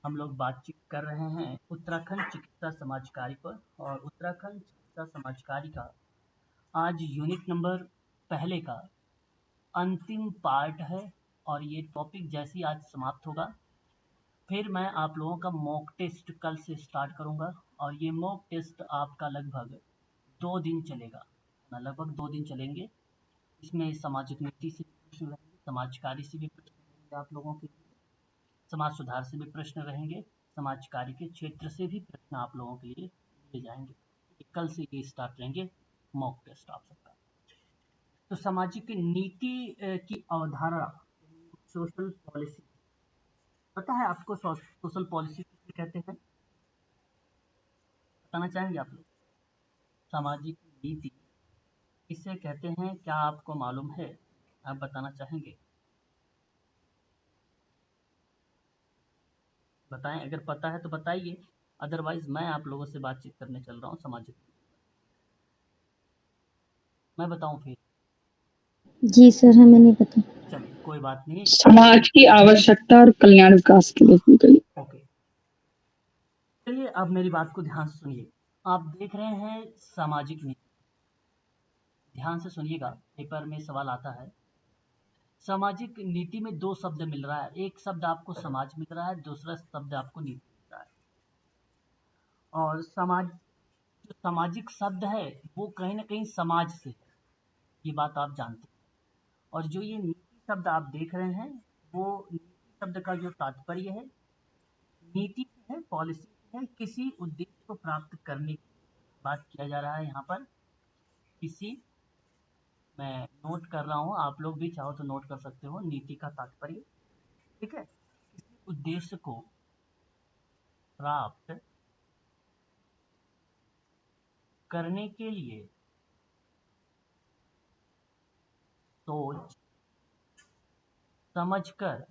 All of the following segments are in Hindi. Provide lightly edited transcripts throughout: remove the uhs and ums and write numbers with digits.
हम लोग बातचीत कर रहे हैं उत्तराखंड चिकित्सा समाज कार्य पर। और उत्तराखंड चिकित्सा समाज कार्य का आज यूनिट नंबर पहले का अंतिम पार्ट है। और ये टॉपिक जैसे ही आज समाप्त होगा, फिर मैं आप लोगों का मॉक टेस्ट कल से स्टार्ट करूंगा। और ये मॉक टेस्ट आपका लगभग 2 दिन चलेगा, लगभग 2 दिन चलेंगे। इसमें सामाजिक नीति से भी प्रश्न रहेंगे, समाज कार्य से भी प्रश्न रहेंगे आप लोगों के लिए, समाज सुधार से भी प्रश्न रहेंगे, समाज कार्य के क्षेत्र से भी प्रश्न आप लोगों के लिए लिए जाएंगे। कल से ये स्टार्ट रहेंगे मॉक टेस्ट आप सबका। तो सामाजिक नीति की अवधारणा, सोशल पॉलिसी, पता है आपको सोशल पॉलिसी किसे कहते हैं? बताना चाहेंगे आप लोग? सामाजिक नीति किसे कहते हैं, क्या आपको मालूम है? आप बताना चाहेंगे? बताएं, अगर पता है तो बताइए, अदरवाइज मैं आप लोगों से बातचीत करने चल रहा हूँ सामाजिक। मैं बताऊं फिर? जी सर, हमें नहीं पता। चलिए कोई बात नहीं। समाज की आवश्यकता और कल्याण विकास के लिए की गई। ओके, चलिए अब मेरी बात को ध्यान से सुनिए। आप देख रहे हैं सामाजिक नीति, ध्यान से सुनिएगा, पेपर में सवाल आता है। सामाजिक नीति में 2 शब्द मिल रहा है, एक शब्द आपको समाज मिल रहा है, दूसरा शब्द आपको नीति मिल रहा है। और समाज, जो सामाजिक शब्द है वो कहीं ना कहीं समाज से है, ये बात आप जानते हैं। और जो ये नीति शब्द आप देख रहे हैं, वो नीति शब्द का जो तात्पर्य है, नीति से है, पॉलिसी से है, किसी उद्देश्य को प्राप्त करने की बात किया जा रहा है यहाँ पर। किसी, मैं नोट कर रहा हूँ, आप लोग भी चाहो तो नोट कर सकते हो नीति का तात्पर्य, ठीक है। किसी उद्देश्य को प्राप्त करने के लिए सोच समझकर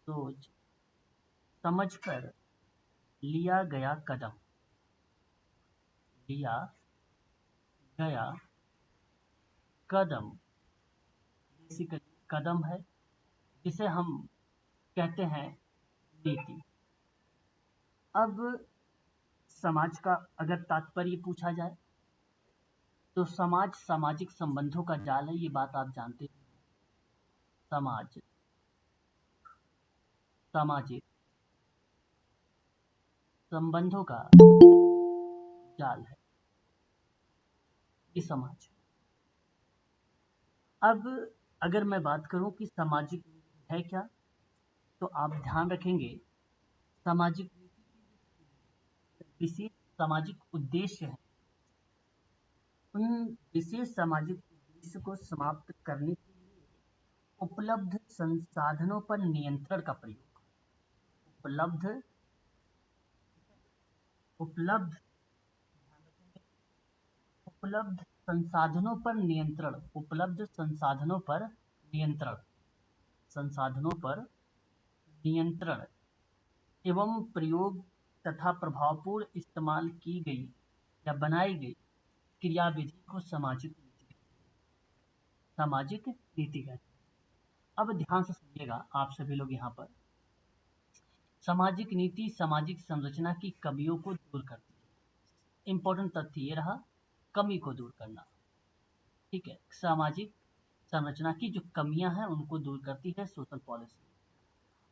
सोच समझकर लिया गया कदम, लिया गया कदम, बेसिकली कदम है जिसे हम कहते हैं नीति। अब समाज का अगर तात्पर्य पूछा जाए तो समाज सामाजिक संबंधों का जाल है, ये बात आप जानते हैं। समाज सामाजिक संबंधों का जाल है ये समाज। अब अगर मैं बात करूं कि सामाजिक नीति है क्या, तो आप ध्यान रखेंगे सामाजिक विशेष सामाजिक उद्देश्य है, उन विशेष सामाजिक उद्देश्य को समाप्त करने के लिए उपलब्ध संसाधनों पर नियंत्रण का प्रयोग, उपलब्ध उपलब्ध उपलब्ध संसाधनों पर नियंत्रण, उपलब्ध संसाधनों पर नियंत्रण, संसाधनों पर नियंत्रण एवं प्रयोग तथा प्रभावपूर्ण इस्तेमाल की गई या बनाई गई क्रियाविधि को सामाजिक नीति कहते हैं। अब ध्यान से सुनिएगा आप सभी लोग यहाँ पर। सामाजिक नीति सामाजिक संरचना की कमियों को दूर करती है। इंपॉर्टेंट तथ्य ये रहा, कमी को दूर करना, ठीक है। सामाजिक संरचना की जो कमियां हैं उनको दूर करती है सोशल पॉलिसी।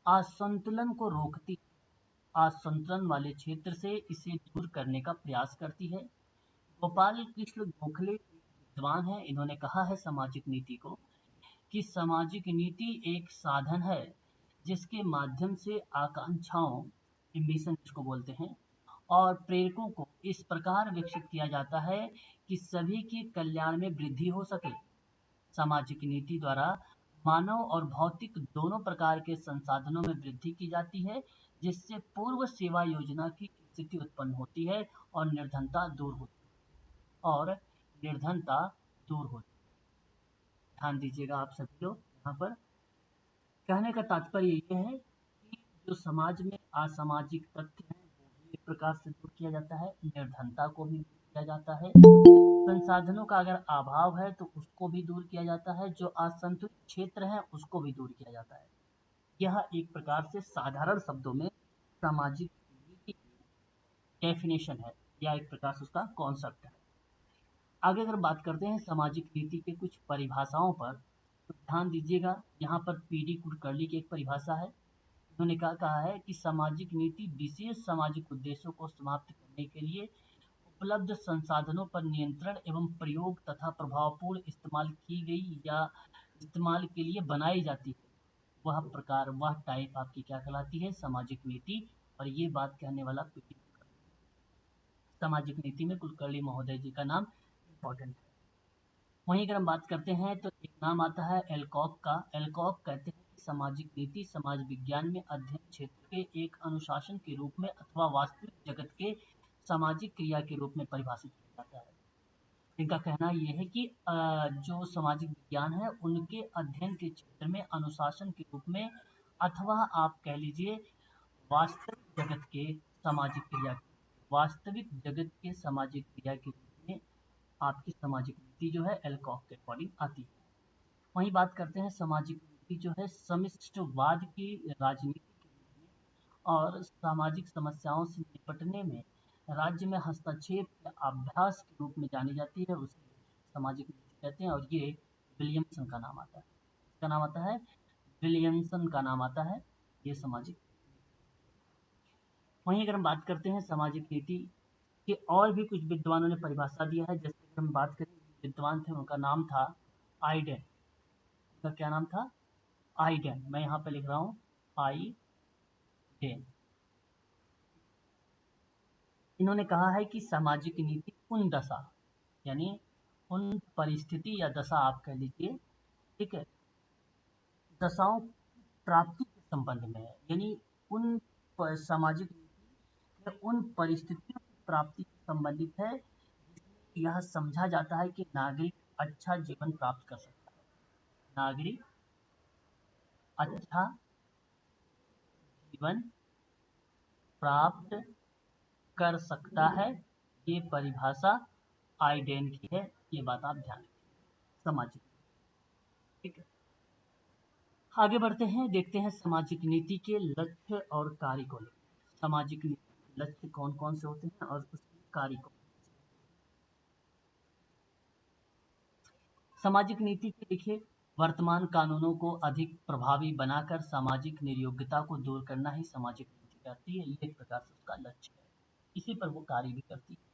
असंतुलन को रोकती, असंतुलन वाले क्षेत्र से इसे दूर करने का प्रयास करती है। गोपाल कृष्ण गोखले एक विद्वान है, इन्होंने कहा है सामाजिक नीति को कि सामाजिक नीति एक साधन है जिसके माध्यम से आकांक्षाओं, एम्बिशन जिसको बोलते हैं, और प्रेरकों को इस प्रकार विकसित किया जाता है कि सभी के कल्याण में वृद्धि हो सके। सामाजिक नीति द्वारा मानव और भौतिक दोनों प्रकार के संसाधनों में वृद्धि की जाती है, जिससे पूर्व सेवा योजना की स्थिति उत्पन्न होती है और निर्धनता दूर होती है, और निर्धनता दूर होती है। ध्यान दीजिएगा आप सभी लोग यहाँ पर। कहने का तात्पर्य ये है कि जो समाज में असामाजिक तथ्य हैं वो भी एक प्रकार से दूर किया जाता है, निर्धनता को भी दूर किया जाता है, संसाधनों का अगर अभाव है तो उसको भी दूर किया जाता है, जो असंतुलित क्षेत्र है उसको भी दूर किया जाता है। यह एक प्रकार से साधारण शब्दों में सामाजिक नीति की डेफिनेशन है, या एक प्रकार से उसका कॉन्सेप्ट है। आगे अगर बात करते हैं सामाजिक नीति के कुछ परिभाषाओं पर, तो ध्यान दीजिएगा, यहाँ पर पीडी कुलकर्णी की एक परिभाषा है। उन्होंने क्या कहा है कि सामाजिक नीति विशेष सामाजिक उद्देश्यों को समाप्त करने के लिए उपलब्ध संसाधनों पर नियंत्रण एवं प्रयोग तथा प्रभावपूर्ण इस्तेमाल की गई या इस्तेमाल के लिए बनाई जाती है, वह प्रकार, वह टाइप आपकी क्या कहलाती है, सामाजिक नीति। और ये बात कहने वाला पीडी सामाजिक नीति में कुलकर्णी महोदय जी का नाम इम्पोर्टेंट है। वहीं अगर हम बात करते हैं तो एक नाम आता है एल्कॉक का। एल्कॉक कहते हैं कि सामाजिक नीति समाज विज्ञान में अध्ययन क्षेत्र के एक अनुशासन के रूप में अथवा वास्तविक जगत के सामाजिक क्रिया के रूप में परिभाषित किया जाता है। इनका कहना यह है कि जो सामाजिक विज्ञान है उनके अध्ययन के क्षेत्र में अनुशासन के रूप में, अथवा आप कह लीजिए वास्तविक जगत के सामाजिक क्रिया, वास्तविक जगत के सामाजिक क्रिया के रूप में आपकी सामाजिक नीति जो है एल्कॉक के अकॉर्डिंग आती है। वहीं बात करते हैं सामाजिक नीति जो है समिष्टवाद की राजनीति के रूप में और सामाजिक समस्याओं से निपटने में राज्य में हस्तक्षेप या अभ्यास के रूप में जानी जाती है, उसे सामाजिक नीति कहते हैं। और ये विलियमसन का नाम आता है, इसका नाम आता है विलियमसन का नाम आता है ये सामाजिक। वहीं अगर हम बात करते हैं सामाजिक नीति के और भी कुछ विद्वानों ने परिभाषा दिया है, जैसे अगर हम बात करें विद्वान थे उनका नाम था आइडेन। उनका क्या नाम था, आइडेन। मैं यहाँ पे लिख रहा हूँ आइडेन। इन्होंने कहा है कि सामाजिक नीति उन दशा, यानी उन परिस्थिति या दशा आप कह लीजिए, ठीक है, दशाओं प्राप्ति के संबंध में है, यानी उन सामाजिक नीति या उन परिस्थितियों की प्राप्ति से संबंधित है जिसमें यह समझा जाता है कि नागरिक अच्छा जीवन प्राप्त कर सकता है, नागरिक अच्छा जीवन प्राप्त कर सकता है। ये परिभाषा आइडेन की है, ये बात आप ध्यान रखिए सामाजिक, ठीक है। आगे बढ़ते हैं, देखते हैं सामाजिक नीति के लक्ष्य और कार्य को लेकर। सामाजिक नीति के लक्ष्य कौन कौन से होते हैं और उसके कार्य को। सामाजिक नीति के देखिए, वर्तमान कानूनों को अधिक प्रभावी बनाकर सामाजिक निर्योग्यता को दूर करना ही सामाजिक नीति करती है, ये एक प्रकार से उसका लक्ष्य है, इसी पर वो कार्य भी करती है।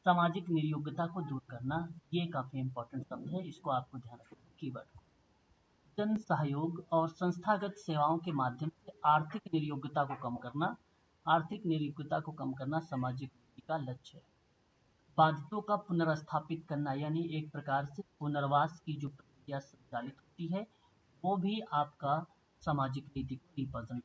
सामाजिक निर्योग्यता को दूर करना, ये काफी इंपॉर्टेंट शब्द है, इसको आपको ध्यान रखना कीवर्ड। जन सहयोग और संस्थागत सेवाओं के माध्यम से आर्थिक निर्योग्यता को कम करना, आर्थिक निर्योग्यता को कम करना सामाजिक नीति का लक्ष्य है। बाधितों का पुनर्स्थापित करना, यानी एक प्रकार से पुनर्वास की जो प्रक्रिया संचालित होती है वो भी आपका सामाजिक नीति को रिप्रेजेंट।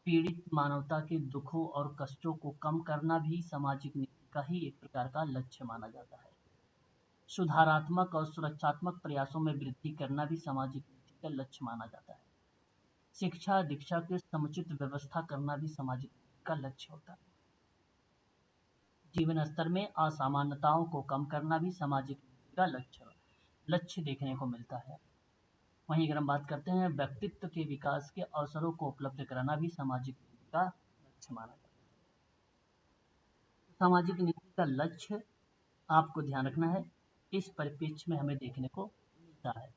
पीड़ित मानवता के दुखों और कष्टों को कम करना भी सामाजिक नीति का ही एक प्रकार का लक्ष्य माना जाता है। सुधारात्मक और सुरक्षात्मक प्रयासों में वृद्धि करना भी सामाजिक नीति का लक्ष्य माना जाता है। शिक्षा दीक्षा के समुचित व्यवस्था करना भी सामाजिक नीति का लक्ष्य होता है। जीवन स्तर में असमानताओं को कम करना भी सामाजिक नीति का लक्ष्य देखने को मिलता है। वहीं अगर हम बात करते हैं व्यक्तित्व के विकास के अवसरों को उपलब्ध कराना भी सामाजिक नीति का लक्ष्य माना जाता है। सामाजिक नीति का लक्ष्य आपको ध्यान रखना है, इस परिप्रेक्ष्य में हमें देखने को मिलता है।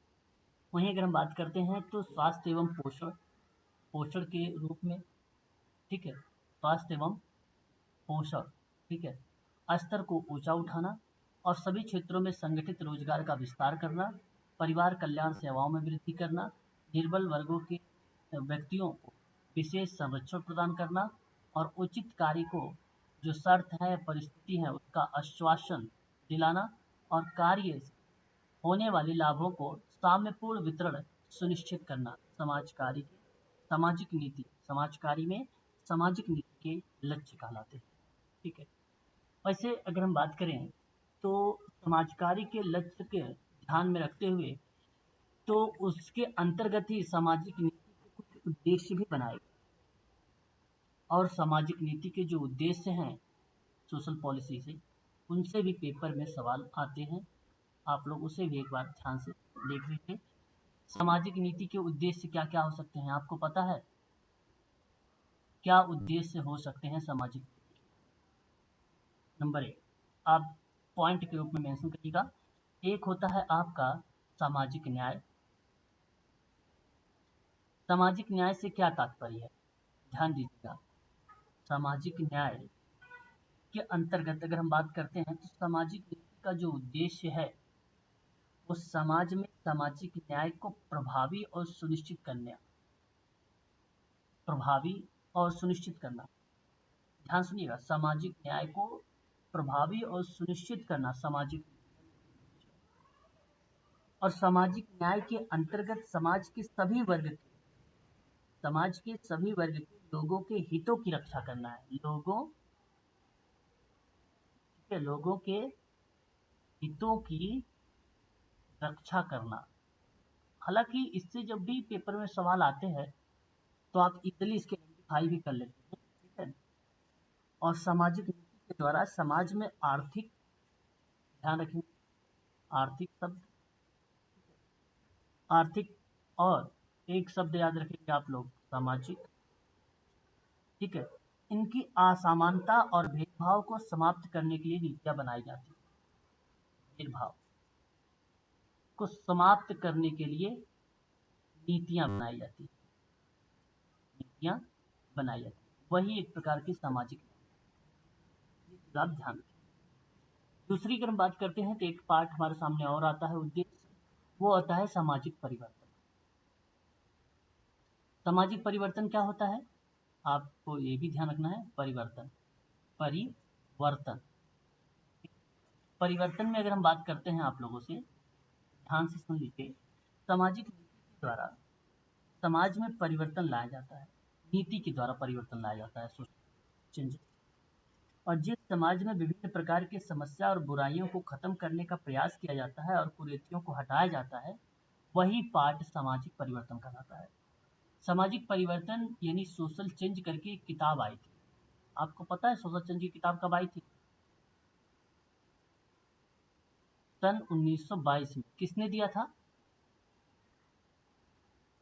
वहीं अगर हम बात करते हैं तो स्वास्थ्य एवं पोषण के रूप में, ठीक है, स्वास्थ्य एवं पोषण, ठीक है, स्तर को ऊंचा उठाना और सभी क्षेत्रों में संगठित रोजगार का विस्तार करना, परिवार कल्याण सेवाओं में वृद्धि करना, निर्बल वर्गों के व्यक्तियों को विशेष संरक्षण प्रदान करना और उचित कार्य को जो शर्त है परिस्थिति है उसका आश्वासन दिलाना और कार्य से होने वाले लाभों को साम्यपूर्ण वितरण सुनिश्चित करना सामाजिक नीति, समाज कार्य में सामाजिक नीति के लक्ष्य कहलाते हैं, ठीक है। वैसे अगर हम बात करें तो समाज कार्य के लक्ष्य के ध्यान में रखते हुए तो उसके अंतर्गत ही सामाजिक नीति के कुछ उद्देश्य भी बनाए गए और सामाजिक नीति के जो उद्देश्य हैं सोशल पॉलिसी से, उनसे भी पेपर में सवाल आते हैं, आप लोग उसे भी एक बार ध्यान से देख लीजिए। सामाजिक नीति के उद्देश्य क्या क्या हो सकते हैं, आपको पता है? क्या उद्देश्य हो सकते हैं सामाजिक? नंबर 1, आप पॉइंट के रूप में मेंशन करिएगा। एक होता है आपका सामाजिक न्याय। सामाजिक न्याय से क्या तात्पर्य है, ध्यान दीजिएगा। सामाजिक न्याय के अंतर्गत अगर हम बात करते हैं तो सामाजिक नीति का जो उद्देश्य है वो समाज में सामाजिक न्याय को प्रभावी और सुनिश्चित करना। ध्यान सुनिएगा, सामाजिक न्याय को प्रभावी और सुनिश्चित करना सामाजिक। और सामाजिक न्याय के अंतर्गत समाज के सभी वर्ग के लोगों के हितों की रक्षा करना है। लोगों के हितों की रक्षा करना। हालांकि इससे जब भी पेपर में सवाल आते हैं तो आप इजीली इसके आइडेंटिफाई भी कर लेते हैं, ठीक है। और सामाजिक नीति के द्वारा समाज में आर्थिक, ध्यान रखेंगे, आर्थिक और एक शब्द याद रखेंगे आप लोग, सामाजिक, ठीक है। इनकी असमानता और भेदभाव को समाप्त करने के लिए नीतियां बनाई जाती हैं। भेदभाव को समाप्त करने के लिए नीतियां बनाई जाती हैं। वही एक प्रकार की सामाजिक, आप ध्यान रखें। दूसरी अगर हम बात करते हैं तो एक पार्ट हमारे सामने और आता है, उद्देश्य, वो आता है सामाजिक परिवर्तन। सामाजिक परिवर्तन क्या होता है, आपको ये भी ध्यान रखना है। परिवर्तन में अगर हम बात करते हैं आप लोगों से, ध्यान से सुन लीजिए। सामाजिक नीति के द्वारा समाज में परिवर्तन लाया जाता है, नीति के द्वारा परिवर्तन लाया जाता है, सोशल चेंज। और जिस समाज में विभिन्न प्रकार की समस्या और बुराइयों को खत्म करने का प्रयास किया जाता है और कुरीतियों को हटाया जाता है, वही पार्ट सामाजिक परिवर्तन कहलाता है। सामाजिक परिवर्तन यानी सोशल चेंज करके एक किताब आई थी, आपको पता है सोशल चेंज की किताब कब आई थी? सन 1922 में। किसने दिया था?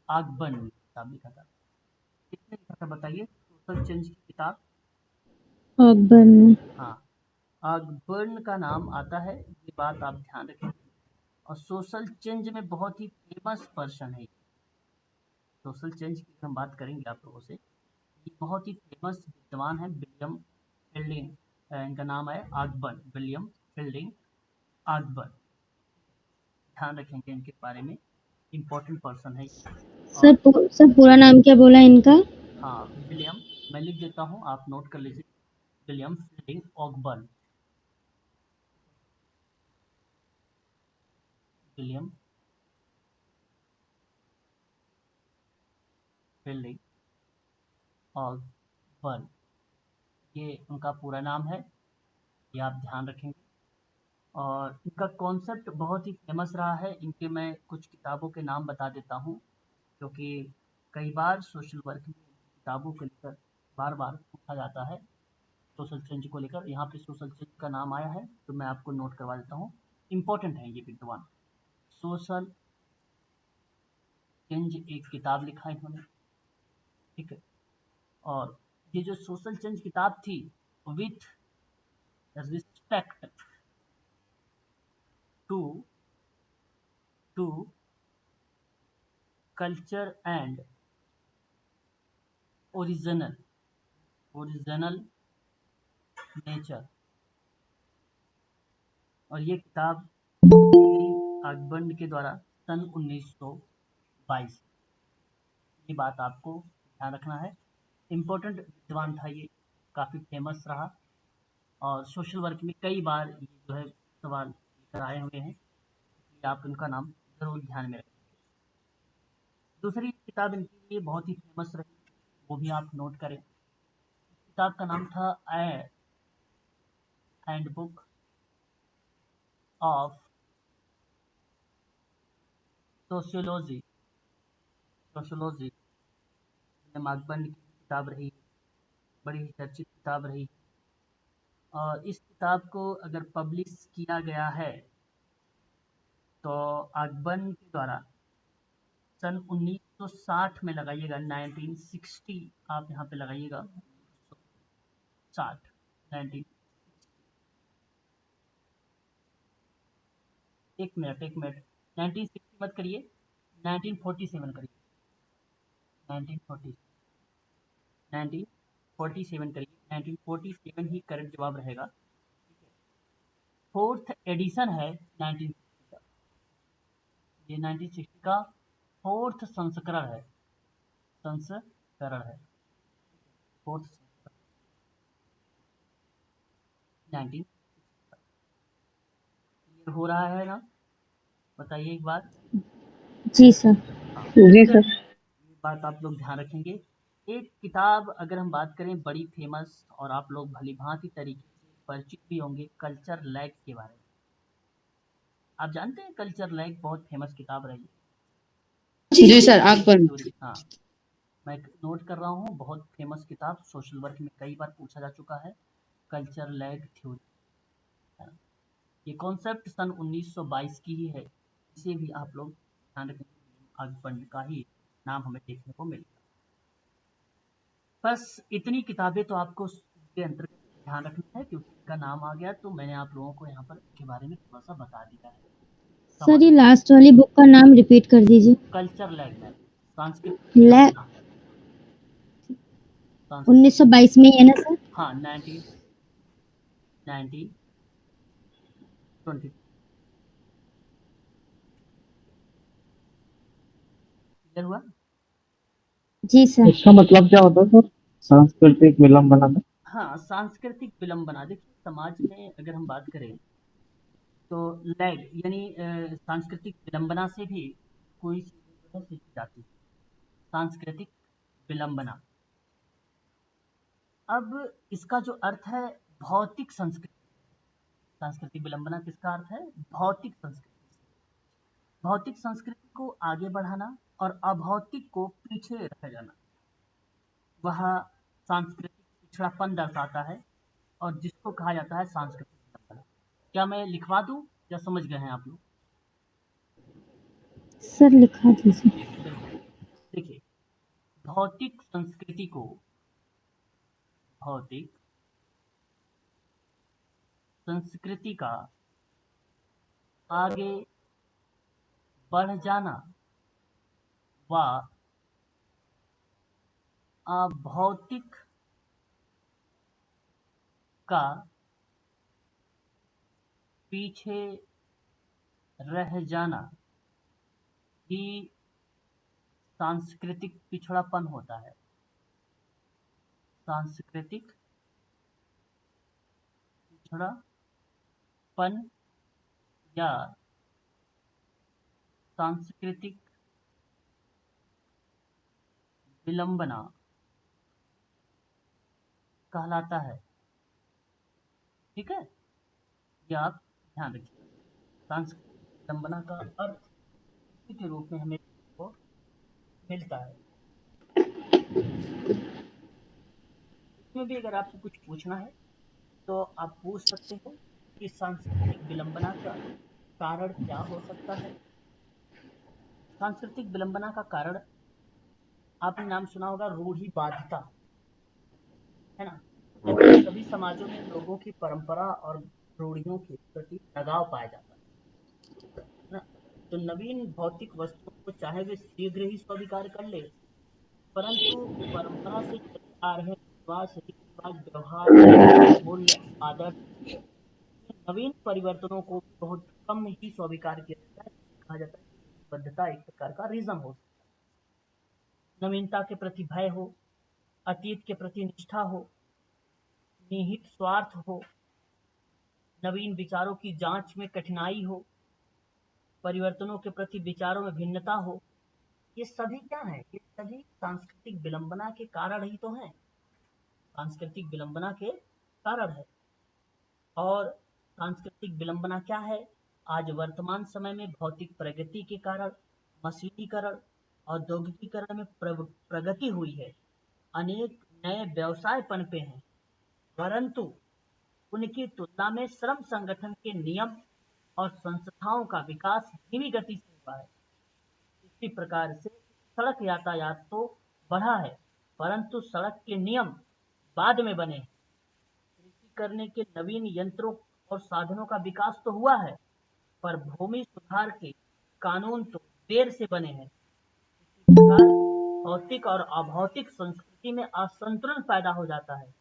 आगबर्न ने किताब लिखा था। किसने लिखा था बताइए सोशल चेंज की किताब? अकबर। हाँ, आगबर्न का नाम आता है, ये बात आप ध्यान रखें। और सोशल चेंज में बहुत ही फेमस पर्सन है। सोशल चेंज की हम बात करेंगे आप लोगों से, ये बहुत ही फेमस विद्वान है, विलियम फील्डिंग, इनका नाम है आगबर्न, विलियम फील्डिंग आगबर्न। ध्यान रखेंगे इनके बारे में, इम्पोर्टेंट पर्सन है। और सर पूरा नाम क्या बोला इनका? हाँ, विलियम, मैं लिख देता हूँ, आप नोट कर लीजिए, William fielding Ogburn. William fielding Ogburn, ये उनका पूरा नाम है, ये आप ध्यान रखेंगे। और इनका कॉन्सेप्ट बहुत ही फेमस रहा है। इनके मैं कुछ किताबों के नाम बता देता हूँ, क्योंकि कई बार सोशल वर्क में किताबों को लेकर बार बार पूछा जाता है। सोशल चेंज को लेकर यहाँ पे सोशल चेंज का नाम आया है तो मैं आपको नोट करवा देता हूँ, इम्पोर्टेंट है ये विद्वान। सोशल चेंज एक किताब लिखा इन्होंने, ठीक है। और ये जो सोशल चेंज किताब थी, with respect to culture and original nature, और ये किताब अकबर्न के द्वारा सन 1922। ये बात आपको ध्यान रखना है, इम्पोर्टेंट विद्वान था ये, काफ़ी फेमस रहा। और सोशल वर्क में कई बार ये जो है सवाल लेकर आए हुए हैं, इसलिए आप उनका नाम जरूर ध्यान में रखें। दूसरी किताब इनके लिए बहुत ही फेमस रही, वो भी आप नोट करें। किताब का नाम था हैंडबुक ऑफ सोशियोलॉजी। अकबर्न की किताब रही, बड़ी ही चर्चित किताब रही। और इस किताब को अगर पब्लिश किया गया है तो अकबर्न के द्वारा सन 1960 में लगाइएगा, 1960 आप यहाँ पे लगाइएगा, 60, 19, एक मिनट 1960 मत करिए, 1947 करिए, 1940, 1947 करिए, 1947 ही करेक्ट जवाब रहेगा। फोर्थ एडिशन है 1960 का, ये 1960 का फोर्थ संस्करण है, फोर्थ संस्करण 1960 क्लियर हो रहा है ना? बताइए एक बार। जी सर। हाँ, जी सर। ये बात आप लोग ध्यान रखेंगे। एक किताब अगर हम बात करें बड़ी फेमस और आप लोग भली भांति तरीके से परिचित भी होंगे, कल्चर लैग के बारे में। आप जानते हैं कल्चर लैग बहुत फेमस किताब रही है। जी सर, अकबर। हाँ, मैं नोट कर रहा हूँ, बहुत फेमस किताब, सोशल वर्क में कई बार पूछा जा चुका है, कल्चर लैग थ्योरी। ये कॉन्सेप्ट सन 1922 की ही है, इसे भी आप लोग ध्यान रखेंगे, अकबर का ही नाम हमें देखने को मिलेगा। बस इतनी किताबें तो आपको इसके अंतर्गत ध्यान रखना है, क्योंकि इनका नाम आ गया तो मैंने आप लोगों को यहाँ पर इनके बारे में थोड़ा सा बता दिया है। सर ये लास्ट वाली बुक का नाम रिपीट कर दीजिए। कल्चर लैग मैम, सांस्कृतिक ले विलंबना, 1922 में ही है ना सर? हाँ, 1920 क्लियर हुआ? जी सर। इसका मतलब क्या होता है सर, सांस्कृतिक विलंबना का? हाँ, सांस्कृतिक विलंबना, देखिए समाज में अगर हम बात करें तो लैग यानी सांस्कृतिक विलंबना से भी कोई चीजें जो है सीखी जाती है, सांस्कृतिक विलंबना। अब इसका जो अर्थ है भौतिक संस्कृति, सांस्कृतिक विलंबना किसका अर्थ है? भौतिक संस्कृति, भौतिक संस्कृति को आगे बढ़ाना और अभौतिक को पीछे रखा जाना, वह सांस्कृतिक पिछड़ापन दर्शाता है और जिसको कहा जाता है सांस्कृतिक विलंबना। क्या मैं लिखवा दूं या समझ गए हैं आप लोग? सर लिखा दीजिए। बिल्कुल, देखिए, भौतिक संस्कृति को, भौतिक संस्कृति का आगे बढ़ जाना व अभौतिक का पीछे रह जाना ही सांस्कृतिक पिछड़ापन होता है, सांस्कृतिक पिछड़ापन या सांस्कृतिक विलंबना कहलाता है। ठीक है, ये आप ध्यान रखिए, सांस्कृतिक विलंबना का अर्थ इसी के रूप में हमें को मिलता है। इसमें भी अगर आपको कुछ पूछना है तो आप पूछ सकते हो कि सांस्कृतिक विलंबना का कारण क्या हो सकता है। सांस्कृतिक विलंबना का कारण आपने नाम सुना होगा, रूढ़िवादिता, है ना? लगभग सभी समाजों में लोगों की परंपरा और रूढ़ियों के प्रति लगाव पाया जाता है ना? तो नवीन भौतिक वस्तुओं को चाहे वे शीघ्र ही स्वीकार कर ले, परंतु परंपरा से चले आ रहे विश्वास, रीति रिवाज, व्यवहार, मूल्य, आदर्श, नवीन परिवर्तनों को बहुत कम ही स्वीकार किया जाता है। कहा जाता है कि प्रतिबद्धता एक प्रकार का रीजन हो सकता है। नवीनता के प्रति भय हो, अतीत के प्रति निष्ठा हो, निहित स्वार्थ हो, नवीन विचारों की जांच में कठिनाई हो, परिवर्तनों के प्रति विचारों में भिन्नता हो, ये सभी क्या है? ये सभी सांस्कृतिक विलंबना के कारण ही तो हैं, सांस्कृतिक विलंबना के कारण है। और सांस्कृतिक विलंबना क्या है? आज वर्तमान समय में भौतिक प्रगति के कारण, मशीनीकरण, औद्योगिकीकरण में प्रगति हुई है, अनेक नए व्यवसाय पनपे हैं, परंतु उनकी तुलना में श्रम संगठन के नियम और संस्थाओं का विकास धीमी गति से हुआ है। इसी प्रकार से सड़क यातायात तो बढ़ा है, परंतु सड़क के नियम बाद में बने हैं। कृषि करने के नवीन यंत्रों और साधनों का विकास तो हुआ है, पर भूमि सुधार के कानून तो देर से बने हैं। इसी प्रकार भौतिक और अभौतिक संस्कृति में असंतुलन पैदा हो जाता है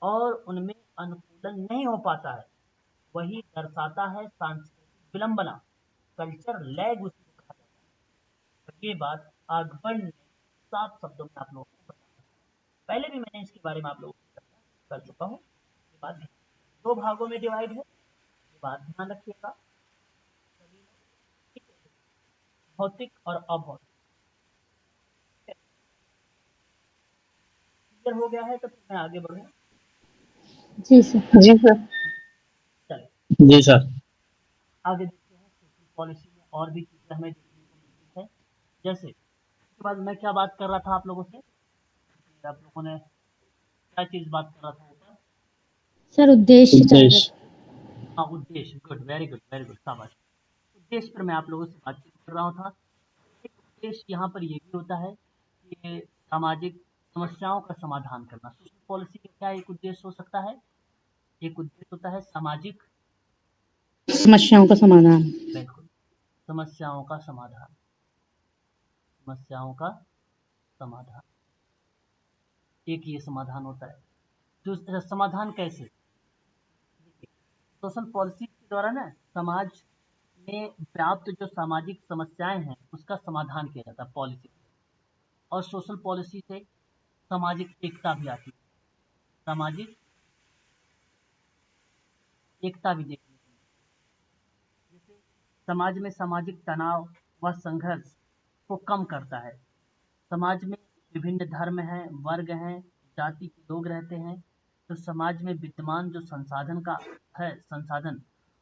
और उनमें अनुकूलन नहीं हो पाता है। वही दर्शाता है सांस्कृतिक विलंबना, कल्चर लैग उसी को कहा जाता है। और ये बात आगबन ने साफ शब्दों में आप लोगों को बताया। पहले भी मैंने इसके बारे में आप लोगों को चर्चा कर चुका हूँ। ये बात दो भागों में डिवाइड है, ये बात ध्यान रखिएगा सभी लोग, ठीक है? भौतिक और अभौतिक। क्लियर हो गया है तो फिर मैं आगे बढ़ूँ। जी सर। जी सर। चलिए जी सर। आगे देखते हैं सोशल पॉलिसी में और भी चीज़ें हमें देखने को मिलती है। जैसे उसके बाद मैं क्या बात कर रहा था आप लोगों से, आप लोगों ने क्या चीज़ बात कर रहा था ऊपर? सर उद्देश्य चाह रहे उद्देश्य। थे। हाँ उद्देश्य, good, very good, very good, शाबाश। उद्देश्य पर मैं आप लोगों से बातचीत कर रहा था। एक उद्देश्य यहाँ पर ये भी होता है कि सामाजिक समस्याओं का समाधान करना। सोशल पॉलिसी का क्या एक उद्देश्य हो सकता है? एक उद्देश्य होता है सामाजिक, समस्याओं का समाधान। बिल्कुल, समस्याओं का समाधान, समस्याओं का समाधान, एक ये समाधान होता है। दूसरा समाधान कैसे? सोशल पॉलिसी के द्वारा ना समाज में व्याप्त जो सामाजिक समस्याएं हैं उसका समाधान किया जाता है पॉलिसी। और सोशल पॉलिसी से सामाजिक एकता भी आती है, सामाजिक एकता भी देखने को मिलती है। जैसे समाज में सामाजिक तनाव व संघर्ष को कम करता है। समाज में विभिन्न धर्म हैं, वर्ग हैं, जाति के लोग रहते हैं, तो समाज में विद्यमान जो संसाधन का है संसाधन,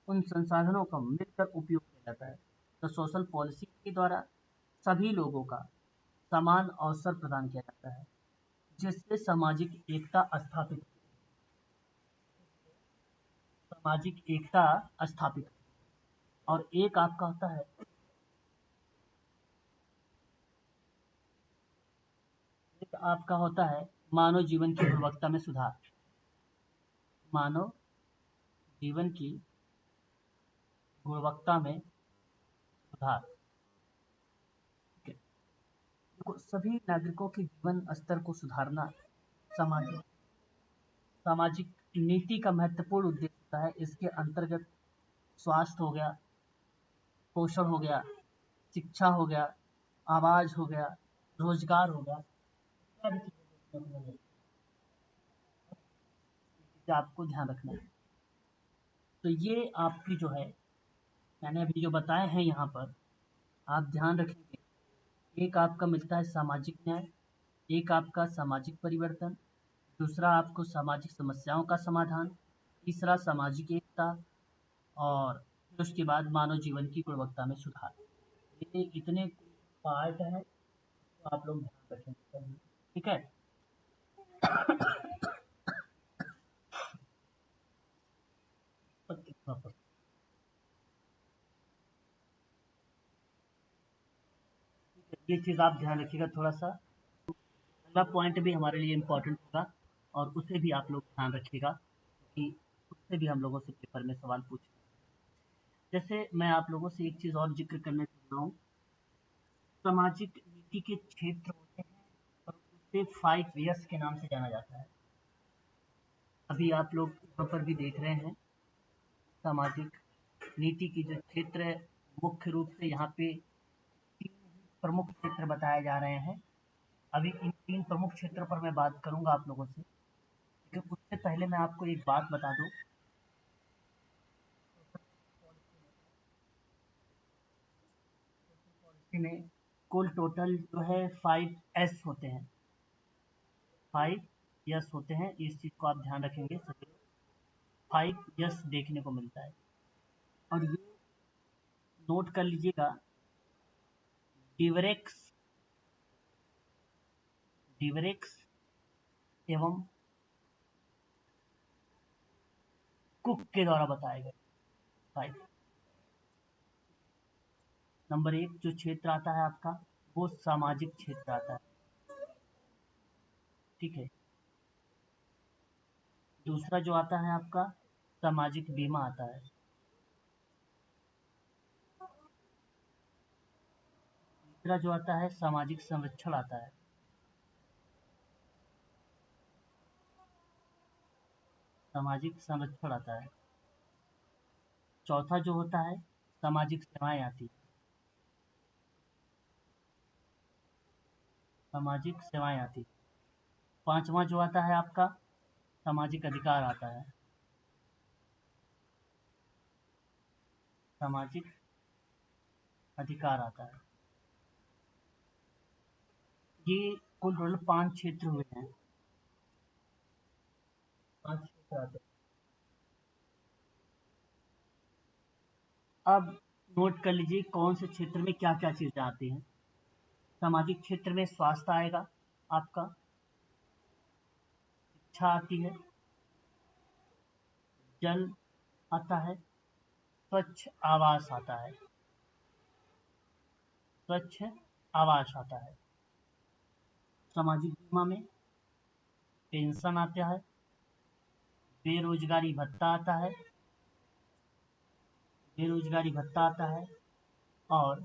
उन संसाधनों का मिलकर उपयोग किया जाता है। तो सोशल पॉलिसी के द्वारा सभी लोगों का समान अवसर प्रदान किया जाता है, जिससे सामाजिक एकता स्थापित होती है। सामाजिक एकता स्थापित होती है। और एक आपका होता है, एक आपका होता है मानव जीवन की गुणवत्ता में सुधार। मानव जीवन की गुणवत्ता में सुधार, ठीक है? देखो सभी नागरिकों के जीवन स्तर को सुधारना सामाजिक सामाजिक नीति का महत्वपूर्ण उद्देश्य होता है। इसके अंतर्गत स्वास्थ्य हो गया, पोषण हो गया, शिक्षा हो गया, आवाज हो गया, रोजगार हो गया, इत्यादि चीजें देखने को मिलती हैं। ये चीजें आपको ध्यान रखना है। तो ये आपकी जो है मैंने अभी जो बताए हैं यहाँ पर आप ध्यान रखेंगे। एक आपका मिलता है सामाजिक न्याय, एक आपका सामाजिक परिवर्तन, दूसरा आपको सामाजिक समस्याओं का समाधान, तीसरा सामाजिक एकता, और फिर उसके बाद मानव जीवन की गुणवत्ता में सुधार। ये इतने पार्ट हैं तो आप लोग ध्यान रखेंगे, ठीक है? ये चीज़ आप ध्यान रखिएगा थोड़ा सा। अगला पॉइंट भी हमारे लिए इम्पोर्टेंट होगा और उसे भी आप लोग ध्यान रखिएगा क्योंकि उससे भी हम लोगों से पेपर में सवाल पूछे। जैसे मैं आप लोगों से एक चीज़ और जिक्र करने चाह रहा हूँ, सामाजिक नीति के क्षेत्र होते हैं और उसे 5 Ys के नाम से जाना जाता है। अभी आप लोग यहाँ पर भी देख रहे हैं सामाजिक नीति की जो क्षेत्र है, मुख्य रूप से यहाँ पे 3 प्रमुख क्षेत्र बताए जा रहे हैं। अभी इन 3 प्रमुख क्षेत्रों पर मैं बात करूंगा आप लोगों से, लेकिन उससे पहले मैं आपको एक बात बता दूं। पॉलिसी में कुल टोटल जो है 5 S होते हैं, 5 S होते हैं। इस चीज़ को आप ध्यान रखेंगे, सभी 5 S देखने को मिलता है। और ये नोट कर लीजिएगा, डिवरेक्स डिवरेक्स एवं कुक के द्वारा बताए गए 5। नंबर 1 जो क्षेत्र आता है आपका वो सामाजिक क्षेत्र आता है। ठीक है, दूसरा जो आता है आपका सामाजिक बीमा आता है। तीसरा जो आता है सामाजिक संरक्षण आता है। सामाजिक संरक्षण आता है। चौथा जो होता है सामाजिक सेवाएं आती है। सामाजिक सेवाएं आती है। पांचवा जो आता है आपका सामाजिक अधिकार आता है। सामाजिक अधिकार आता है। ये कुल टोटल 5 क्षेत्र हुए हैं। 5 क्षेत्र आते हैं। अब नोट कर लीजिए कौन से क्षेत्र में क्या क्या चीजें आती हैं। सामाजिक क्षेत्र में स्वास्थ्य आएगा आपका, शिक्षा आती है, जल आता है, स्वच्छ आवास आता है। स्वच्छ आवास आता है। सामाजिक बीमा में पेंशन आता है, बेरोजगारी भत्ता आता है, बेरोजगारी भत्ता आता है और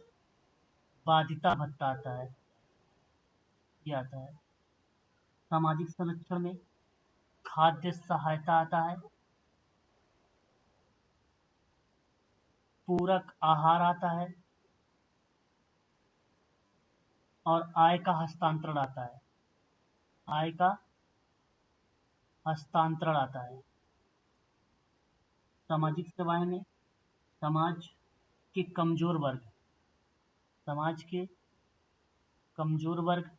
बाधिता भत्ता आता है, ये आता है। सामाजिक संरक्षण में खाद्य सहायता आता है, पूरक आहार आता है और आय का हस्तांतरण आता है। आय का हस्तांतरण आता है। सामाजिक सेवाएं में समाज के कमजोर वर्ग, समाज के कमजोर वर्ग